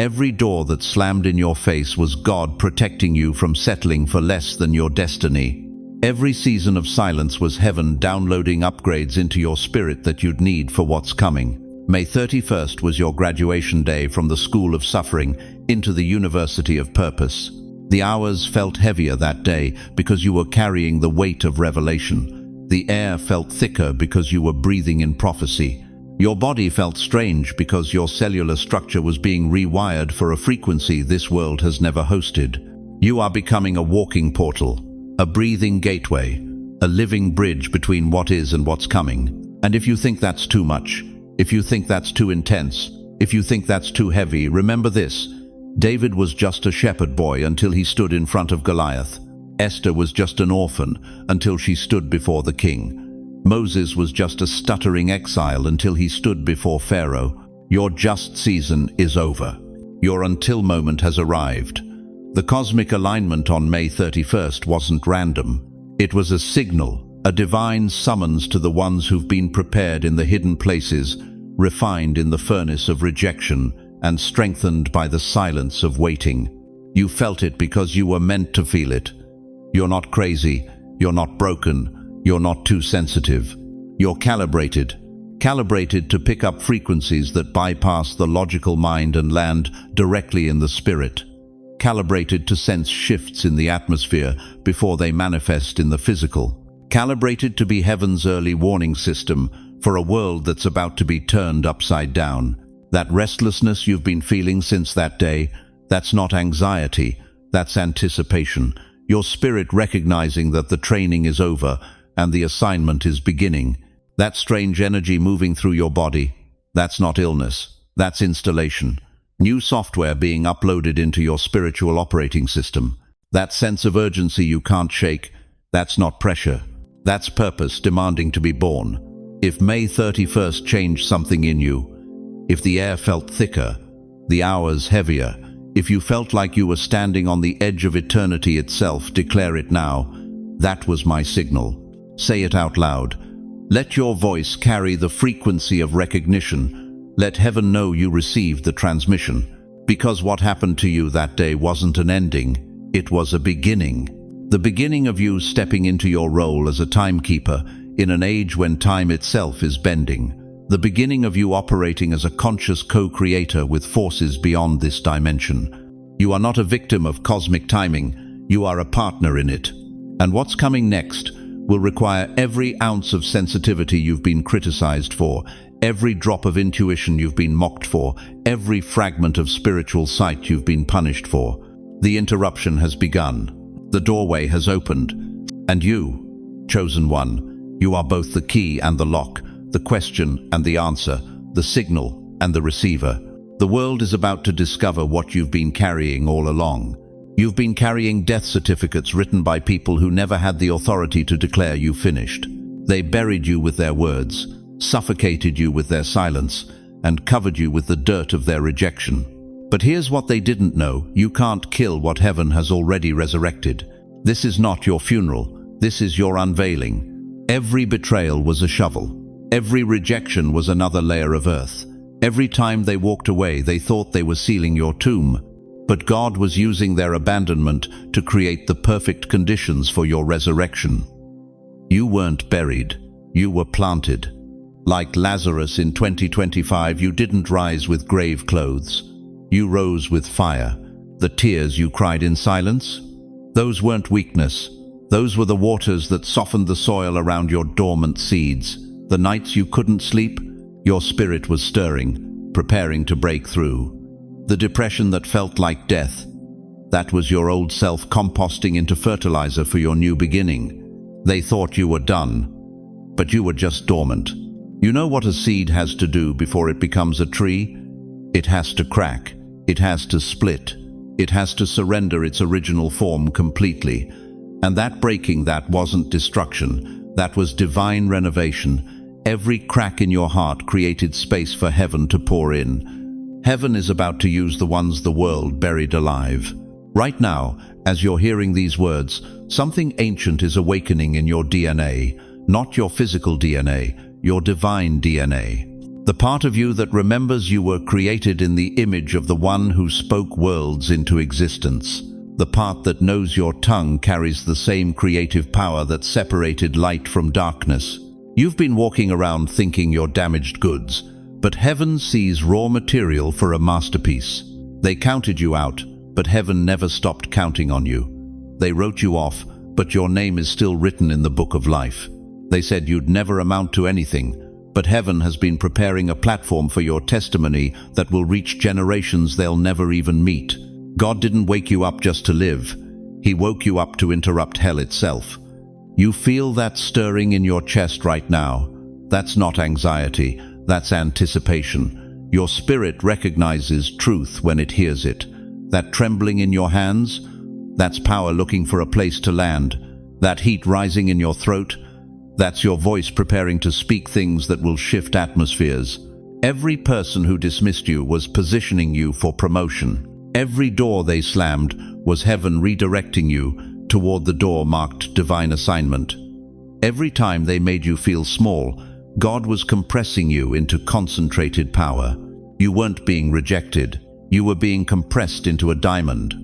Every door that slammed in your face was God protecting you from settling for less than your destiny. Every season of silence was heaven downloading upgrades into your spirit that you'd need for what's coming. May 31st was your graduation day from the school of suffering into the university of purpose. The hours felt heavier that day because you were carrying the weight of revelation. The air felt thicker because you were breathing in prophecy. Your body felt strange because your cellular structure was being rewired for a frequency this world has never hosted. You are becoming a walking portal, a breathing gateway, a living bridge between what is and what's coming. And if you think that's too much, if you think that's too intense, If you think that's too heavy, remember this. David was just a shepherd boy until he stood in front of Goliath. Esther was just an orphan until she stood before the king. Moses was just a stuttering exile until he stood before Pharaoh. Your just season is over. Your until moment has arrived. The cosmic alignment on May 31st wasn't random. It was a signal, a divine summons to the ones who've been prepared in the hidden places, refined in the furnace of rejection, and strengthened by the silence of waiting. You felt it because you were meant to feel it. You're not crazy, you're not broken, you're not too sensitive. You're calibrated to pick up frequencies that bypass the logical mind and land directly in the spirit. Calibrated to sense shifts in the atmosphere before they manifest in the physical. Calibrated to be heaven's early warning system for a world that's about to be turned upside down. That restlessness you've been feeling since that day, that's not anxiety, that's anticipation. Your spirit recognizing that the training is over and the assignment is beginning. That strange energy moving through your body, that's not illness, that's installation. New software being uploaded into your spiritual operating system. That sense of urgency you can't shake, that's not pressure. That's purpose demanding to be born. If May 31st changed something in you, if the air felt thicker, the hours heavier, if you felt like you were standing on the edge of eternity itself, declare it now. That was my signal. Say it out loud. Let your voice carry the frequency of recognition. Let heaven know you received the transmission. Because what happened to you that day wasn't an ending, it was a beginning. The beginning of you stepping into your role as a timekeeper in an age when time itself is bending. The beginning of you operating as a conscious co-creator with forces beyond this dimension. You are not a victim of cosmic timing, you are a partner in it. And what's coming next will require every ounce of sensitivity you've been criticized for, every drop of intuition you've been mocked for, every fragment of spiritual sight you've been punished for. The interruption has begun. The doorway has opened. And you, chosen one, you are both the key and the lock, the question and the answer, the signal and the receiver. The world is about to discover what you've been carrying all along. You've been carrying death certificates written by people who never had the authority to declare you finished. They buried you with their words, suffocated you with their silence, and covered you with the dirt of their rejection. But here's what they didn't know. You can't kill what heaven has already resurrected. This is not your funeral. This is your unveiling. Every betrayal was a shovel. Every rejection was another layer of earth. Every time they walked away, they thought they were sealing your tomb. But God was using their abandonment to create the perfect conditions for your resurrection. You weren't buried. You were planted. Like Lazarus in 2025, you didn't rise with grave clothes. You rose with fire. The tears you cried in silence? Those weren't weakness. Those were the waters that softened the soil around your dormant seeds. The nights you couldn't sleep, your spirit was stirring, preparing to break through. The depression that felt like death, that was your old self composting into fertilizer for your new beginning. They thought you were done, but you were just dormant. You know what a seed has to do before it becomes a tree? It has to crack. It has to split. It has to surrender its original form completely. And that breaking, that wasn't destruction. That was divine renovation. Every crack in your heart created space for heaven to pour in. Heaven is about to use the ones the world buried alive. Right now, as you're hearing these words, something ancient is awakening in your DNA. Not your physical DNA, your divine DNA. The part of you that remembers you were created in the image of the one who spoke worlds into existence. The part that knows your tongue carries the same creative power that separated light from darkness. You've been walking around thinking you're damaged goods, but heaven sees raw material for a masterpiece. They counted you out, but heaven never stopped counting on you. They wrote you off, but your name is still written in the book of life. They said you'd never amount to anything, but heaven has been preparing a platform for your testimony that will reach generations they'll never even meet. God didn't wake you up just to live. He woke you up to interrupt hell itself. You feel that stirring in your chest right now. That's not anxiety. That's anticipation. Your spirit recognizes truth when it hears it. That trembling in your hands, that's power looking for a place to land. That heat rising in your throat, that's your voice preparing to speak things that will shift atmospheres. Every person who dismissed you was positioning you for promotion. Every door they slammed was heaven redirecting you toward the door marked divine assignment. Every time they made you feel small, God was compressing you into concentrated power. You weren't being rejected. You were being compressed into a diamond.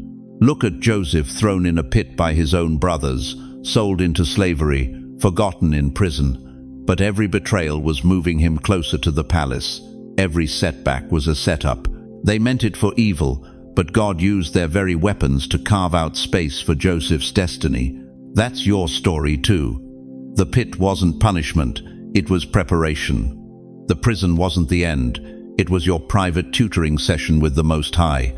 Look at Joseph, thrown in a pit by his own brothers, sold into slavery, forgotten in prison. But every betrayal was moving him closer to the palace. Every setback was a setup. They meant it for evil, but God used their very weapons to carve out space for Joseph's destiny. That's your story too. The pit wasn't punishment, it was preparation. The prison wasn't the end, it was your private tutoring session with the Most High.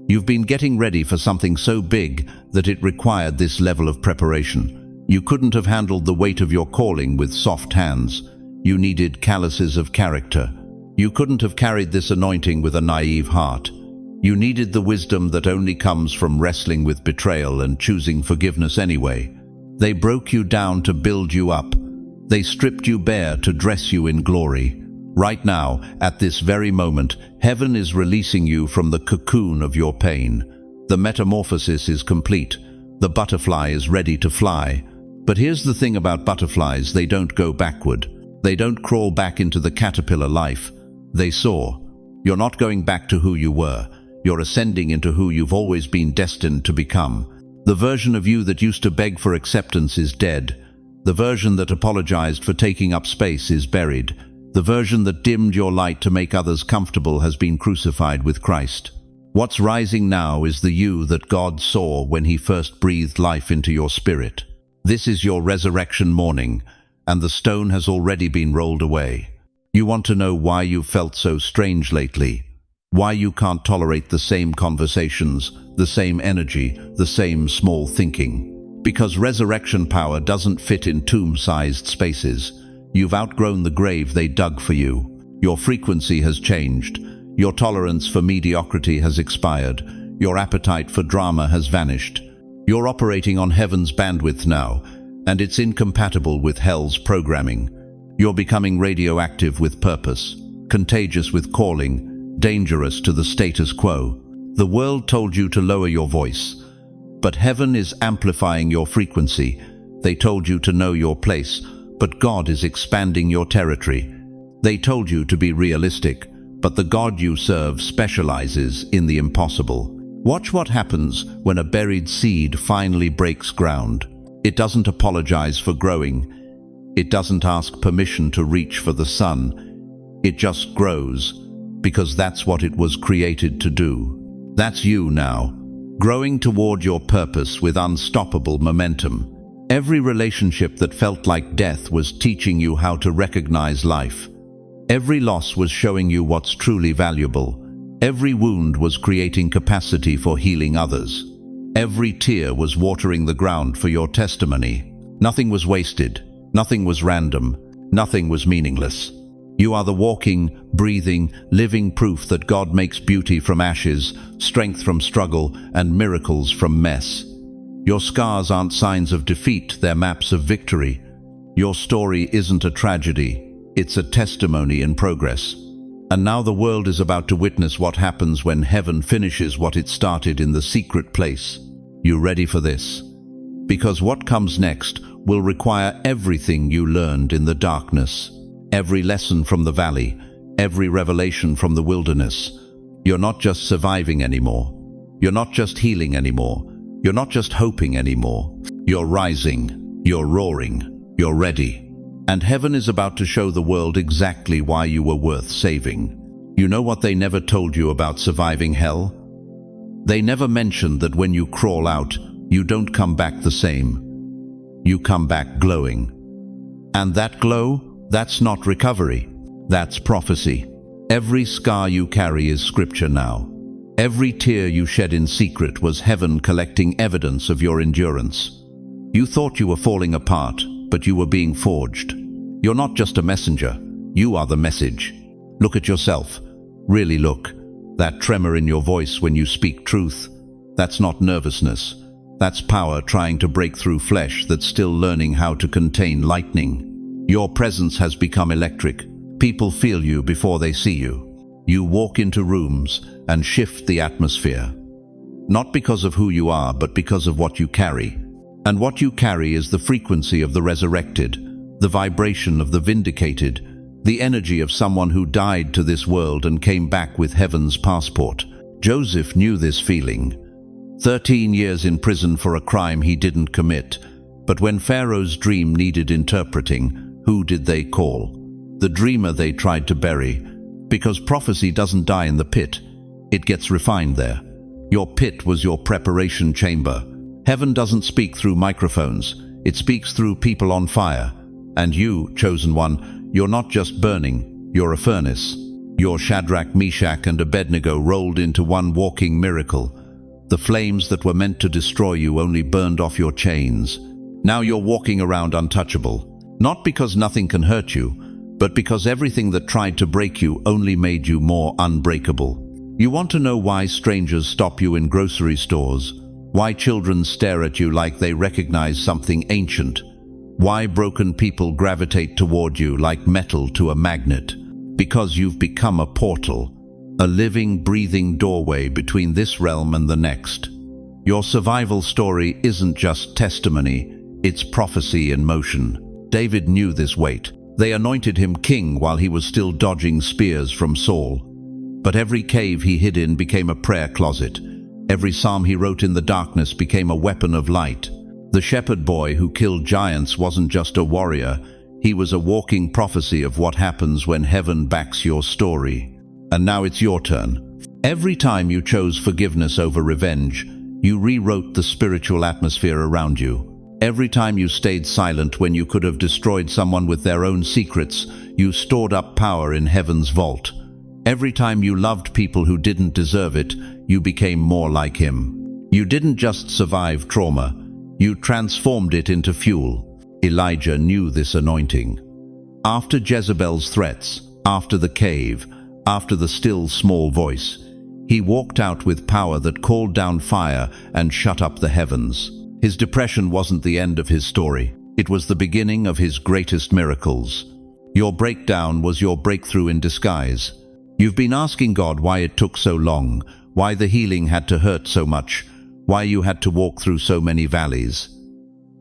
You've been getting ready for something so big that it required this level of preparation. You couldn't have handled the weight of your calling with soft hands. You needed calluses of character. You couldn't have carried this anointing with a naive heart. You needed the wisdom that only comes from wrestling with betrayal and choosing forgiveness anyway. They broke you down to build you up. They stripped you bare to dress you in glory. Right now, at this very moment, heaven is releasing you from the cocoon of your pain. The metamorphosis is complete. The butterfly is ready to fly. But here's the thing about butterflies: they don't go backward. They don't crawl back into the caterpillar life. They soar. You're not going back to who you were. You're ascending into who you've always been destined to become. The version of you that used to beg for acceptance is dead. The version that apologized for taking up space is buried. The version that dimmed your light to make others comfortable has been crucified with Christ. What's rising now is the you that God saw when He first breathed life into your spirit. This is your resurrection morning, and the stone has already been rolled away. You want to know why you've felt so strange lately? Why you can't tolerate the same conversations, the same energy, the same small thinking? Because resurrection power doesn't fit in tomb-sized spaces. You've outgrown the grave they dug for you. Your frequency has changed. Your tolerance for mediocrity has expired. Your appetite for drama has vanished. You're operating on heaven's bandwidth now, and it's incompatible with hell's programming. You're becoming radioactive with purpose, contagious with calling, dangerous to the status quo. The world told you to lower your voice, but heaven is amplifying your frequency. They told you to know your place, but God is expanding your territory. They told you to be realistic, but the God you serve specializes in the impossible. Watch what happens when a buried seed finally breaks ground. It doesn't apologize for growing. It doesn't ask permission to reach for the sun. It just grows, because that's what it was created to do. That's you now, growing toward your purpose with unstoppable momentum. Every relationship that felt like death was teaching you how to recognize life. Every loss was showing you what's truly valuable. Every wound was creating capacity for healing others. Every tear was watering the ground for your testimony. Nothing was wasted. Nothing was random. Nothing was meaningless. You are the walking, breathing, living proof that God makes beauty from ashes, strength from struggle, and miracles from mess. Your scars aren't signs of defeat, they're maps of victory. Your story isn't a tragedy, it's a testimony in progress. And now the world is about to witness what happens when heaven finishes what it started in the secret place. You ready for this? Because what comes next will require everything you learned in the darkness. Every lesson from the valley, every revelation from the wilderness. You're not just surviving anymore. You're not just healing anymore. You're not just hoping anymore. You're rising. You're roaring. You're ready. And heaven is about to show the world exactly why you were worth saving. You know what they never told you about surviving hell? They never mentioned that when you crawl out, you don't come back the same. You come back glowing. And that glow, that's not recovery. That's prophecy. Every scar you carry is scripture now. Every tear you shed in secret was heaven collecting evidence of your endurance. You thought you were falling apart, but you were being forged. You're not just a messenger. You are the message. Look at yourself. Really look. That tremor in your voice when you speak truth, that's not nervousness. That's power trying to break through flesh that's still learning how to contain lightning. Your presence has become electric. People feel you before they see you. You walk into rooms and shift the atmosphere. Not because of who you are, but because of what you carry. And what you carry is the frequency of the resurrected, the vibration of the vindicated, the energy of someone who died to this world and came back with heaven's passport. Joseph knew this feeling. 13 years in prison for a crime he didn't commit. But when Pharaoh's dream needed interpreting, who did they call? The dreamer they tried to bury. Because prophecy doesn't die in the pit, it gets refined there. Your pit was your preparation chamber. Heaven doesn't speak through microphones, it speaks through people on fire. And you, chosen one, you're not just burning, you're a furnace. You're Shadrach, Meshach, and Abednego rolled into one walking miracle. The flames that were meant to destroy you only burned off your chains. Now you're walking around untouchable, not because nothing can hurt you, but because everything that tried to break you only made you more unbreakable. You want to know why strangers stop you in grocery stores? Why children stare at you like they recognize something ancient? Why broken people gravitate toward you like metal to a magnet? Because you've become a portal, a living, breathing doorway between this realm and the next. Your survival story isn't just testimony, it's prophecy in motion. David knew this weight. They anointed him king while he was still dodging spears from Saul. But every cave he hid in became a prayer closet. Every psalm he wrote in the darkness became a weapon of light. The shepherd boy who killed giants wasn't just a warrior, he was a walking prophecy of what happens when heaven backs your story. And now it's your turn. Every time you chose forgiveness over revenge, you rewrote the spiritual atmosphere around you. Every time you stayed silent when you could have destroyed someone with their own secrets, you stored up power in heaven's vault. Every time you loved people who didn't deserve it, you became more like him. You didn't just survive trauma, you transformed it into fuel. Elijah knew this anointing. After Jezebel's threats, after the cave, after the still small voice, he walked out with power that called down fire and shut up the heavens. His depression wasn't the end of his story. It was the beginning of his greatest miracles. Your breakdown was your breakthrough in disguise. You've been asking God why it took so long, why the healing had to hurt so much, why you had to walk through so many valleys.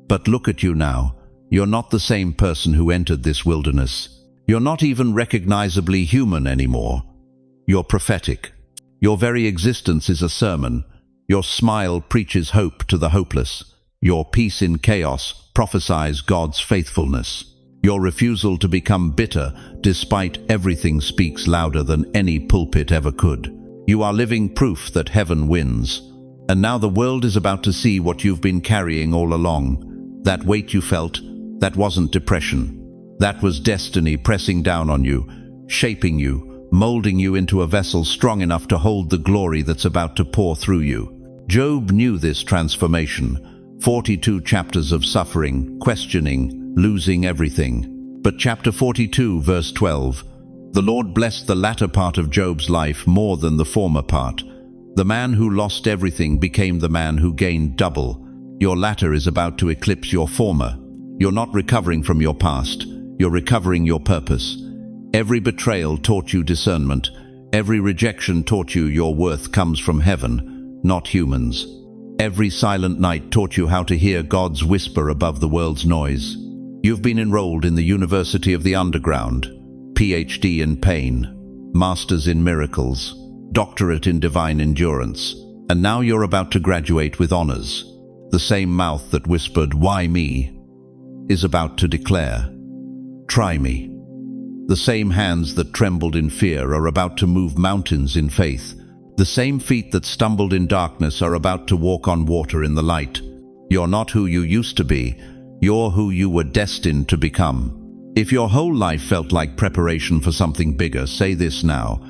But look at you now. You're not the same person who entered this wilderness. You're not even recognizably human anymore. You're prophetic. Your very existence is a sermon. Your smile preaches hope to the hopeless. Your peace in chaos prophesies God's faithfulness. Your refusal to become bitter, despite everything, speaks louder than any pulpit ever could. You are living proof that heaven wins. And now the world is about to see what you've been carrying all along. That weight you felt, that wasn't depression. That was destiny pressing down on you, shaping you, molding you into a vessel strong enough to hold the glory that's about to pour through you. Job knew this transformation. 42 chapters of suffering, questioning, losing everything. But chapter 42, verse 12, the Lord blessed the latter part of Job's life more than the former part. The man who lost everything became the man who gained double. Your latter is about to eclipse your former. You're not recovering from your past, you're recovering your purpose. Every betrayal taught you discernment. Every rejection taught you your worth comes from heaven, not humans. Every silent night taught you how to hear God's whisper above the world's noise. You've been enrolled in the University of the Underground, PhD in pain, Masters in miracles, Doctorate in divine endurance, and now you're about to graduate with honors. The same mouth that whispered, "Why me?" is about to declare, "Try me." The same hands that trembled in fear are about to move mountains in faith. The same feet that stumbled in darkness are about to walk on water in the light. You're not who you used to be, you're who you were destined to become. If your whole life felt like preparation for something bigger, say this now: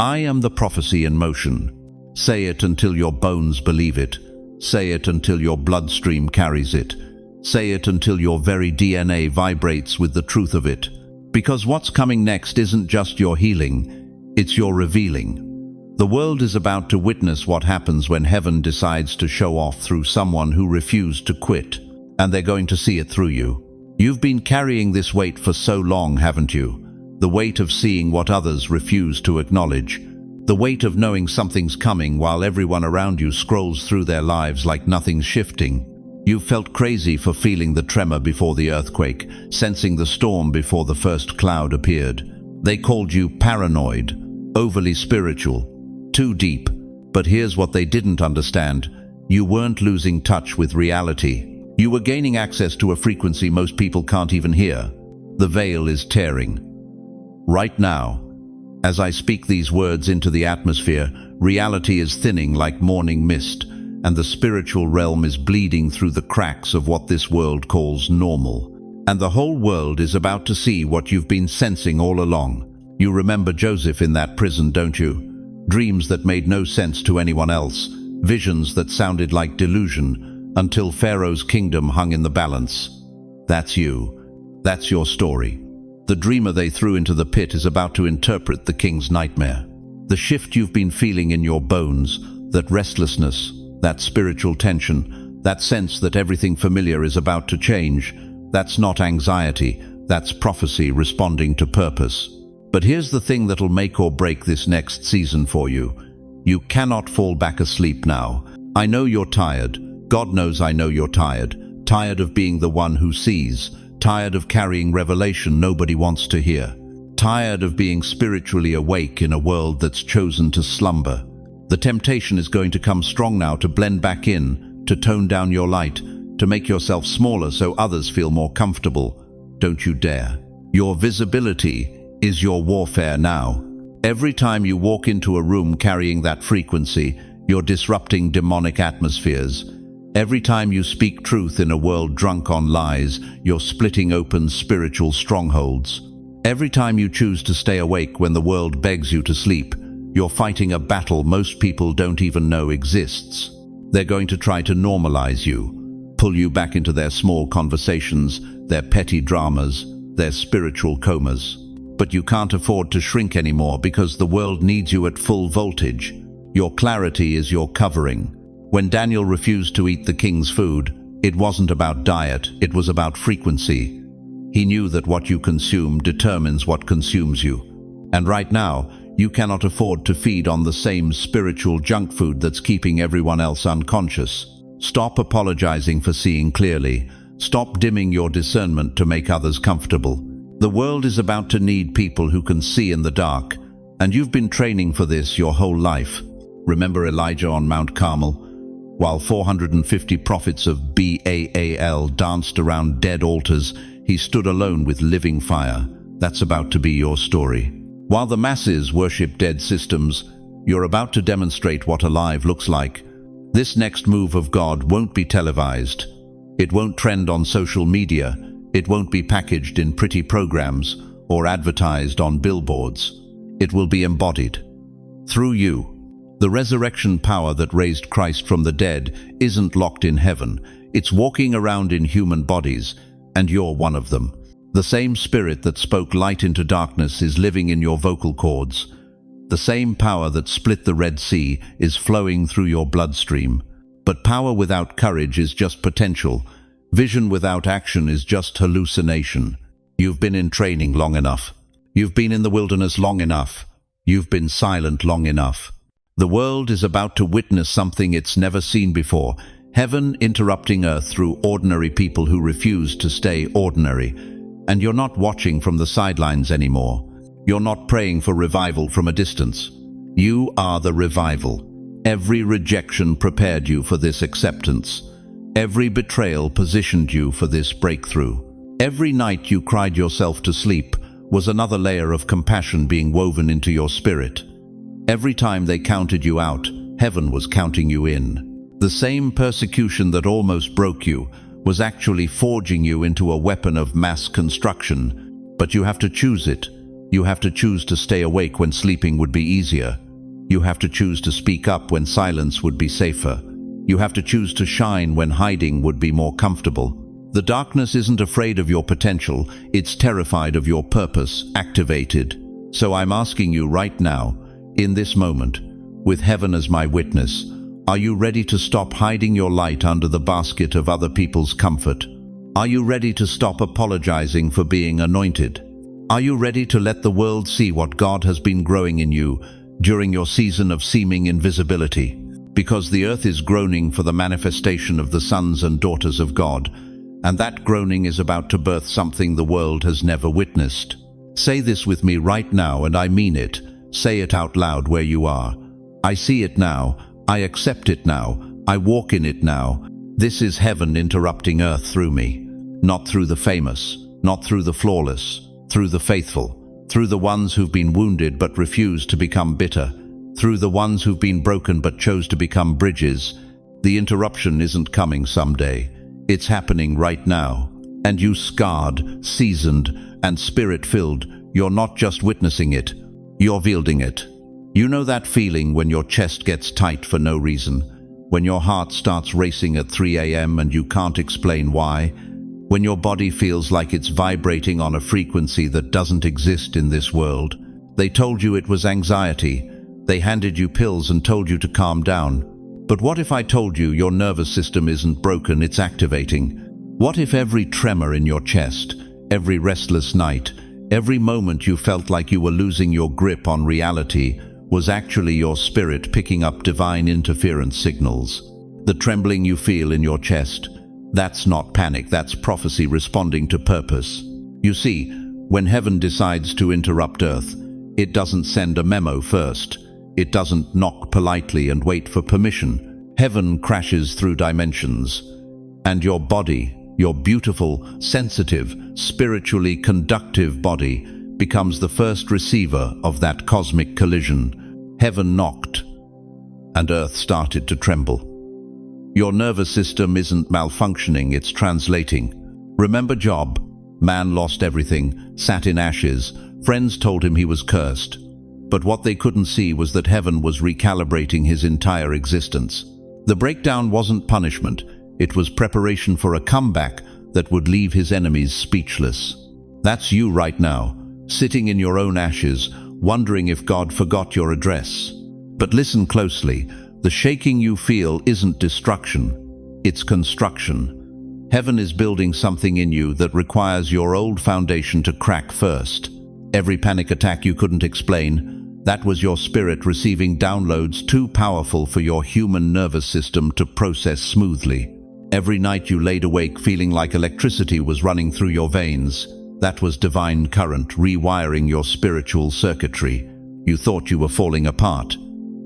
I am the prophecy in motion. Say it until your bones believe it. Say it until your bloodstream carries it. Say it until your very DNA vibrates with the truth of it. Because what's coming next isn't just your healing, It's your revealing. The world is about to witness what happens when heaven decides to show off through someone who refused to quit, and they're going to see it through you. You've been carrying this weight for so long, haven't you? The weight of seeing what others refuse to acknowledge. The weight of knowing something's coming while everyone around you scrolls through their lives like nothing's shifting. You felt crazy for feeling the tremor before the earthquake, sensing the storm before the first cloud appeared. They called you paranoid, overly spiritual, too deep. But here's what they didn't understand. You weren't losing touch with reality. You were gaining access to a frequency most people can't even hear. The veil is tearing. Right now, as I speak these words into the atmosphere, reality is thinning like morning mist, and the spiritual realm is bleeding through the cracks of what this world calls normal. And the whole world is about to see what you've been sensing all along. You remember Joseph in that prison, don't you? Dreams that made no sense to anyone else, visions that sounded like delusion, until Pharaoh's kingdom hung in the balance. That's you. That's your story. The dreamer they threw into the pit is about to interpret the king's nightmare. The shift you've been feeling in your bones, that restlessness, that spiritual tension, that sense that everything familiar is about to change, that's not anxiety, that's prophecy responding to purpose. But here's the thing that'll make or break this next season for you. You cannot fall back asleep now. I know you're tired. God knows I know you're tired. Tired of being the one who sees. Tired of carrying revelation nobody wants to hear. Tired of being spiritually awake in a world that's chosen to slumber. The temptation is going to come strong now to blend back in, to tone down your light, to make yourself smaller so others feel more comfortable. Don't you dare. Your visibility is your warfare now. Every time you walk into a room carrying that frequency, you're disrupting demonic atmospheres. Every time you speak truth in a world drunk on lies, you're splitting open spiritual strongholds. Every time you choose to stay awake when the world begs you to sleep, you're fighting a battle most people don't even know exists. They're going to try to normalize you, pull you back into their small conversations, their petty dramas, their spiritual comas. But you can't afford to shrink anymore because the world needs you at full voltage. Your clarity is your covering. When Daniel refused to eat the king's food, it wasn't about diet, it was about frequency. He knew that what you consume determines what consumes you. And right now, you cannot afford to feed on the same spiritual junk food that's keeping everyone else unconscious. Stop apologizing for seeing clearly. Stop dimming your discernment to make others comfortable. The world is about to need people who can see in the dark, and you've been training for this your whole life. Remember Elijah on Mount Carmel? While 450 prophets of Baal danced around dead altars, he stood alone with living fire. That's about to be your story. While the masses worship dead systems, you're about to demonstrate what alive looks like. This next move of God won't be televised. It won't trend on social media. It won't be packaged in pretty programs or advertised on billboards. It will be embodied through you. The resurrection power that raised Christ from the dead isn't locked in heaven. It's walking around in human bodies, and you're one of them. The same spirit that spoke light into darkness is living in your vocal cords. The same power that split the Red Sea is flowing through your bloodstream. But power without courage is just potential. Vision without action is just hallucination. You've been in training long enough. You've been in the wilderness long enough. You've been silent long enough. The world is about to witness something it's never seen before. Heaven interrupting earth through ordinary people who refuse to stay ordinary. And you're not watching from the sidelines anymore. You're not praying for revival from a distance. You are the revival. Every rejection prepared you for this acceptance. Every betrayal positioned you for this breakthrough. Every night you cried yourself to sleep was another layer of compassion being woven into your spirit. Every time they counted you out, heaven was counting you in. The same persecution that almost broke you was actually forging you into a weapon of mass construction. But you have to choose it. You have to choose to stay awake when sleeping would be easier. You have to choose to speak up when silence would be safer. You have to choose to shine when hiding would be more comfortable. The darkness isn't afraid of your potential, it's terrified of your purpose activated. So I'm asking you right now, in this moment, with heaven as my witness, are you ready to stop hiding your light under the basket of other people's comfort? Are you ready to stop apologizing for being anointed? Are you ready to let the world see what God has been growing in you during your season of seeming invisibility? Because the earth is groaning for the manifestation of the sons and daughters of God, and that groaning is about to birth something the world has never witnessed. Say this with me right now, and I mean it. Say it out loud where you are. I see it now. I accept it now. I walk in it now. This is heaven interrupting earth through me. Not through the famous, not through the flawless, through the faithful, through the ones who've been wounded but refused to become bitter, through the ones who've been broken but chose to become bridges. The interruption isn't coming someday. It's happening right now. And you scarred, seasoned, and spirit-filled, you're not just witnessing it, you're wielding it. You know that feeling when your chest gets tight for no reason, when your heart starts racing at 3 a.m. and you can't explain why, when your body feels like it's vibrating on a frequency that doesn't exist in this world. They told you it was anxiety. They handed you pills and told you to calm down. But what if I told you your nervous system isn't broken, it's activating? What if every tremor in your chest, every restless night, every moment you felt like you were losing your grip on reality was actually your spirit picking up divine interference signals? The trembling you feel in your chest, that's not panic, that's prophecy responding to purpose. You see, when heaven decides to interrupt earth, it doesn't send a memo first. It doesn't knock politely and wait for permission. Heaven crashes through dimensions. And your body, your beautiful, sensitive, spiritually conductive body, becomes the first receiver of that cosmic collision. Heaven knocked, and earth started to tremble. Your nervous system isn't malfunctioning, it's translating. Remember Job? Man lost everything, sat in ashes. Friends told him he was cursed. But what they couldn't see was that heaven was recalibrating his entire existence. The breakdown wasn't punishment, it was preparation for a comeback that would leave his enemies speechless. That's you right now, sitting in your own ashes, wondering if God forgot your address. But listen closely, the shaking you feel isn't destruction, it's construction. Heaven is building something in you that requires your old foundation to crack first. Every panic attack you couldn't explain, that was your spirit receiving downloads too powerful for your human nervous system to process smoothly. Every night you laid awake feeling like electricity was running through your veins, that was divine current rewiring your spiritual circuitry. You thought you were falling apart,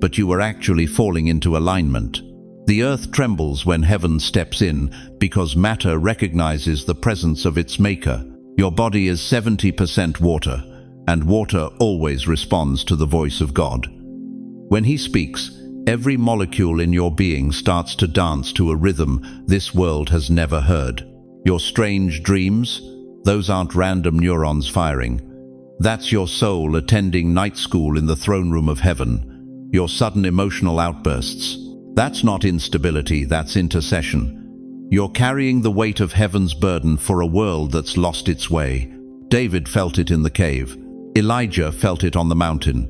but you were actually falling into alignment. The earth trembles when heaven steps in because matter recognizes the presence of its maker. Your body is 70% water, and water always responds to the voice of God. When He speaks, every molecule in your being starts to dance to a rhythm this world has never heard. Your strange dreams, those aren't random neurons firing. That's your soul attending night school in the throne room of heaven. Your sudden emotional outbursts, that's not instability, that's intercession. You're carrying the weight of heaven's burden for a world that's lost its way. David felt it in the cave. Elijah felt it on the mountain.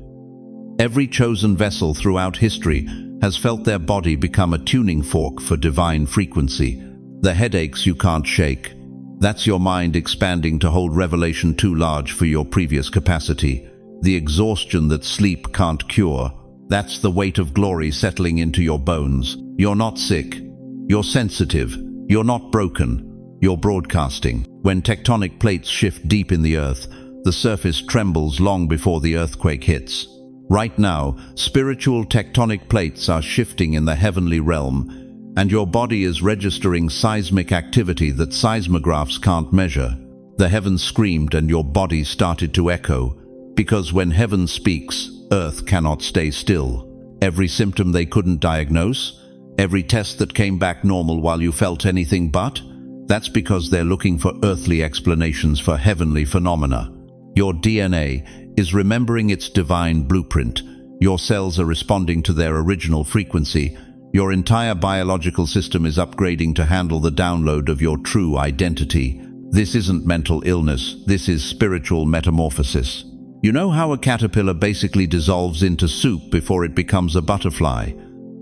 Every chosen vessel throughout history has felt their body become a tuning fork for divine frequency. The headaches you can't shake, that's your mind expanding to hold revelation too large for your previous capacity. The exhaustion that sleep can't cure, that's the weight of glory settling into your bones. You're not sick. You're sensitive. You're not broken. You're broadcasting. When tectonic plates shift deep in the earth, the surface trembles long before the earthquake hits. Right now, spiritual tectonic plates are shifting in the heavenly realm, and your body is registering seismic activity that seismographs can't measure. The heavens screamed and your body started to echo, because when heaven speaks, earth cannot stay still. Every symptom they couldn't diagnose, every test that came back normal while you felt anything but, that's because they're looking for earthly explanations for heavenly phenomena. Your DNA is remembering its divine blueprint. Your cells are responding to their original frequency. Your entire biological system is upgrading to handle the download of your true identity. This isn't mental illness, this is spiritual metamorphosis. You know how a caterpillar basically dissolves into soup before it becomes a butterfly?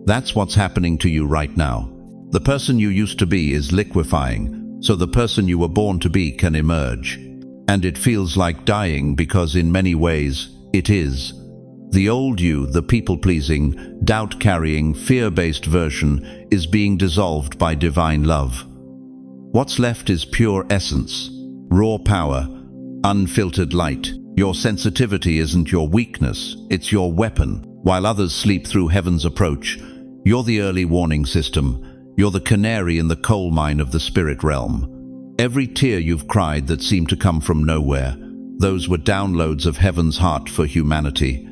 That's what's happening to you right now. The person you used to be is liquefying, so the person you were born to be can emerge. And it feels like dying because in many ways, it is. The old you, the people-pleasing, doubt-carrying, fear-based version is being dissolved by divine love. What's left is pure essence, raw power, unfiltered light. Your sensitivity isn't your weakness, it's your weapon. While others sleep through heaven's approach, you're the early warning system. You're the canary in the coal mine of the spirit realm. Every tear you've cried that seemed to come from nowhere, those were downloads of heaven's heart for humanity.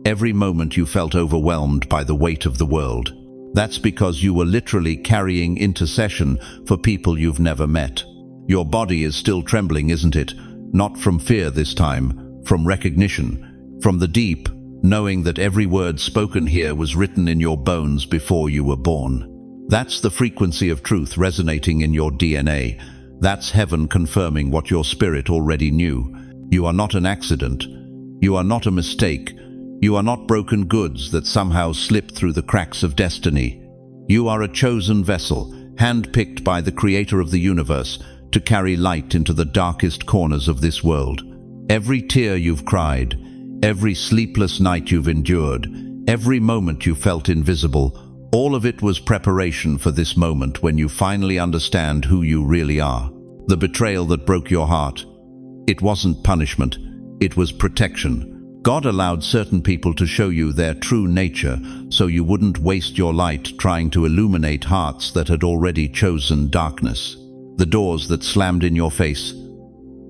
Every moment you felt overwhelmed by the weight of the world, that's because you were literally carrying intercession for people you've never met. Your body is still trembling, isn't it? Not from fear this time, from recognition, from the deep, knowing that every word spoken here was written in your bones before you were born. That's the frequency of truth resonating in your DNA. That's heaven confirming what your spirit already knew. You are not an accident. You are not a mistake. You are not broken goods that somehow slip through the cracks of destiny. You are a chosen vessel, handpicked by the creator of the universe to carry light into the darkest corners of this world. Every tear you've cried, every sleepless night you've endured, every moment you felt invisible, all of it was preparation for this moment when you finally understand who you really are. The betrayal that broke your heart, it wasn't punishment, it was protection. God allowed certain people to show you their true nature so you wouldn't waste your light trying to illuminate hearts that had already chosen darkness. The doors that slammed in your face,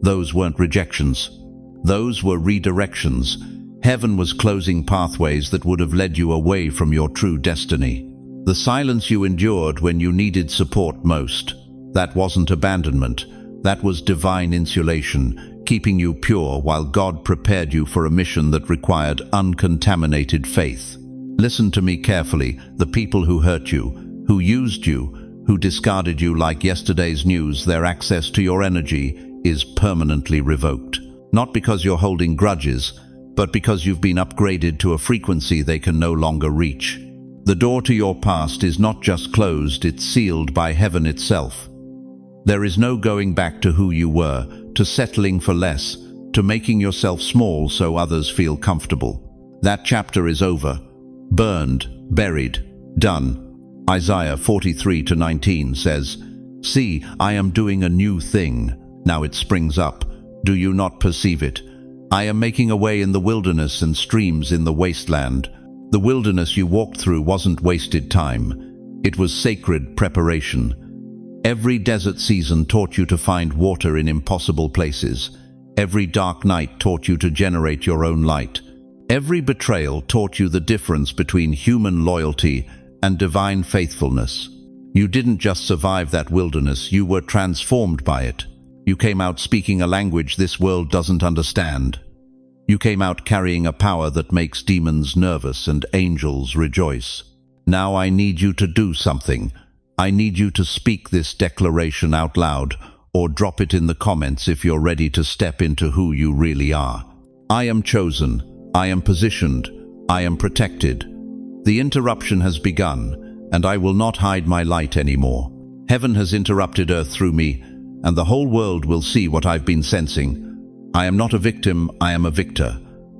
those weren't rejections. Those were redirections. Heaven was closing pathways that would have led you away from your true destiny. The silence you endured when you needed support most, that wasn't abandonment. That was divine insulation, keeping you pure while God prepared you for a mission that required uncontaminated faith. Listen to me carefully. The people who hurt you, who used you, who discarded you like yesterday's news, their access to your energy is permanently revoked. Not because you're holding grudges, but because you've been upgraded to a frequency they can no longer reach. The door to your past is not just closed, it's sealed by heaven itself. There is no going back to who you were, to settling for less, to making yourself small so others feel comfortable. That chapter is over. Burned, buried, done. Isaiah 43:19 says, "See, I am doing a new thing. Now it springs up. Do you not perceive it? I am making a way in the wilderness and streams in the wasteland." The wilderness you walked through wasn't wasted time. It was sacred preparation. Every desert season taught you to find water in impossible places. Every dark night taught you to generate your own light. Every betrayal taught you the difference between human loyalty and divine faithfulness. You didn't just survive that wilderness, you were transformed by it. You came out speaking a language this world doesn't understand. You came out carrying a power that makes demons nervous and angels rejoice. Now I need you to do something. I need you to speak this declaration out loud, or drop it in the comments if you're ready to step into who you really are. I am chosen. I am positioned. I am protected. The interruption has begun, and I will not hide my light anymore. Heaven has interrupted earth through me, and the whole world will see what I've been sensing. I am not a victim, I am a victor.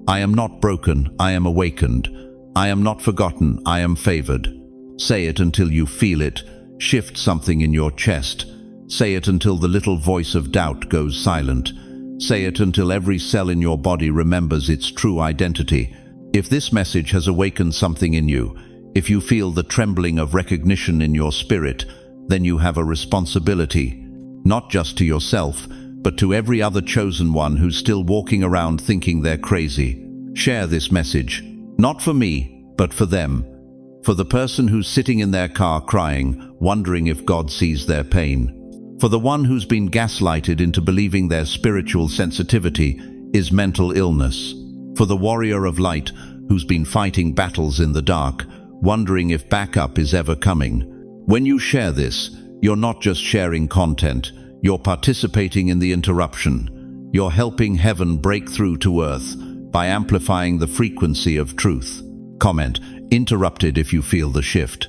I am not broken, I am awakened. I am not forgotten, I am favored. Say it until you feel it. Shift something in your chest. Say it until the little voice of doubt goes silent. Say it until every cell in your body remembers its true identity. If this message has awakened something in you, if you feel the trembling of recognition in your spirit, then you have a responsibility, not just to yourself, but to every other chosen one who's still walking around thinking they're crazy. Share this message, not for me, but for them. For the person who's sitting in their car crying, wondering if God sees their pain. For the one who's been gaslighted into believing their spiritual sensitivity is mental illness. For the warrior of light who's been fighting battles in the dark, wondering if backup is ever coming. When you share this, you're not just sharing content, you're participating in the interruption. You're helping heaven break through to earth, by amplifying the frequency of truth. Comment, interrupted if you feel the shift.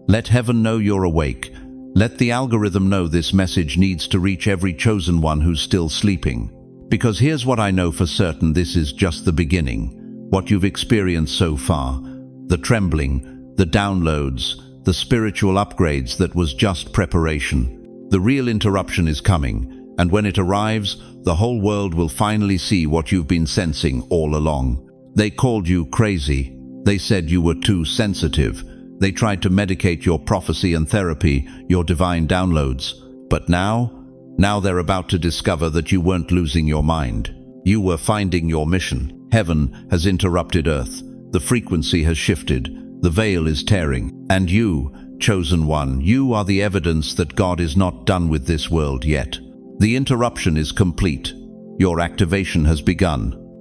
Let heaven know you're awake. Let the algorithm know this message needs to reach every chosen one who's still sleeping. Because here's what I know for certain, this is just the beginning. What you've experienced so far, the trembling, the downloads, the spiritual upgrades, that was just preparation. The real interruption is coming, and when it arrives, the whole world will finally see what you've been sensing all along. They called you crazy. They said you were too sensitive. They tried to medicate your prophecy and therapy, your divine downloads. But now they're about to discover that you weren't losing your mind. You were finding your mission. Heaven has interrupted earth. The frequency has shifted. The veil is tearing. And you, chosen one, you are the evidence that God is not done with this world yet. The interruption is complete. Your activation has begun.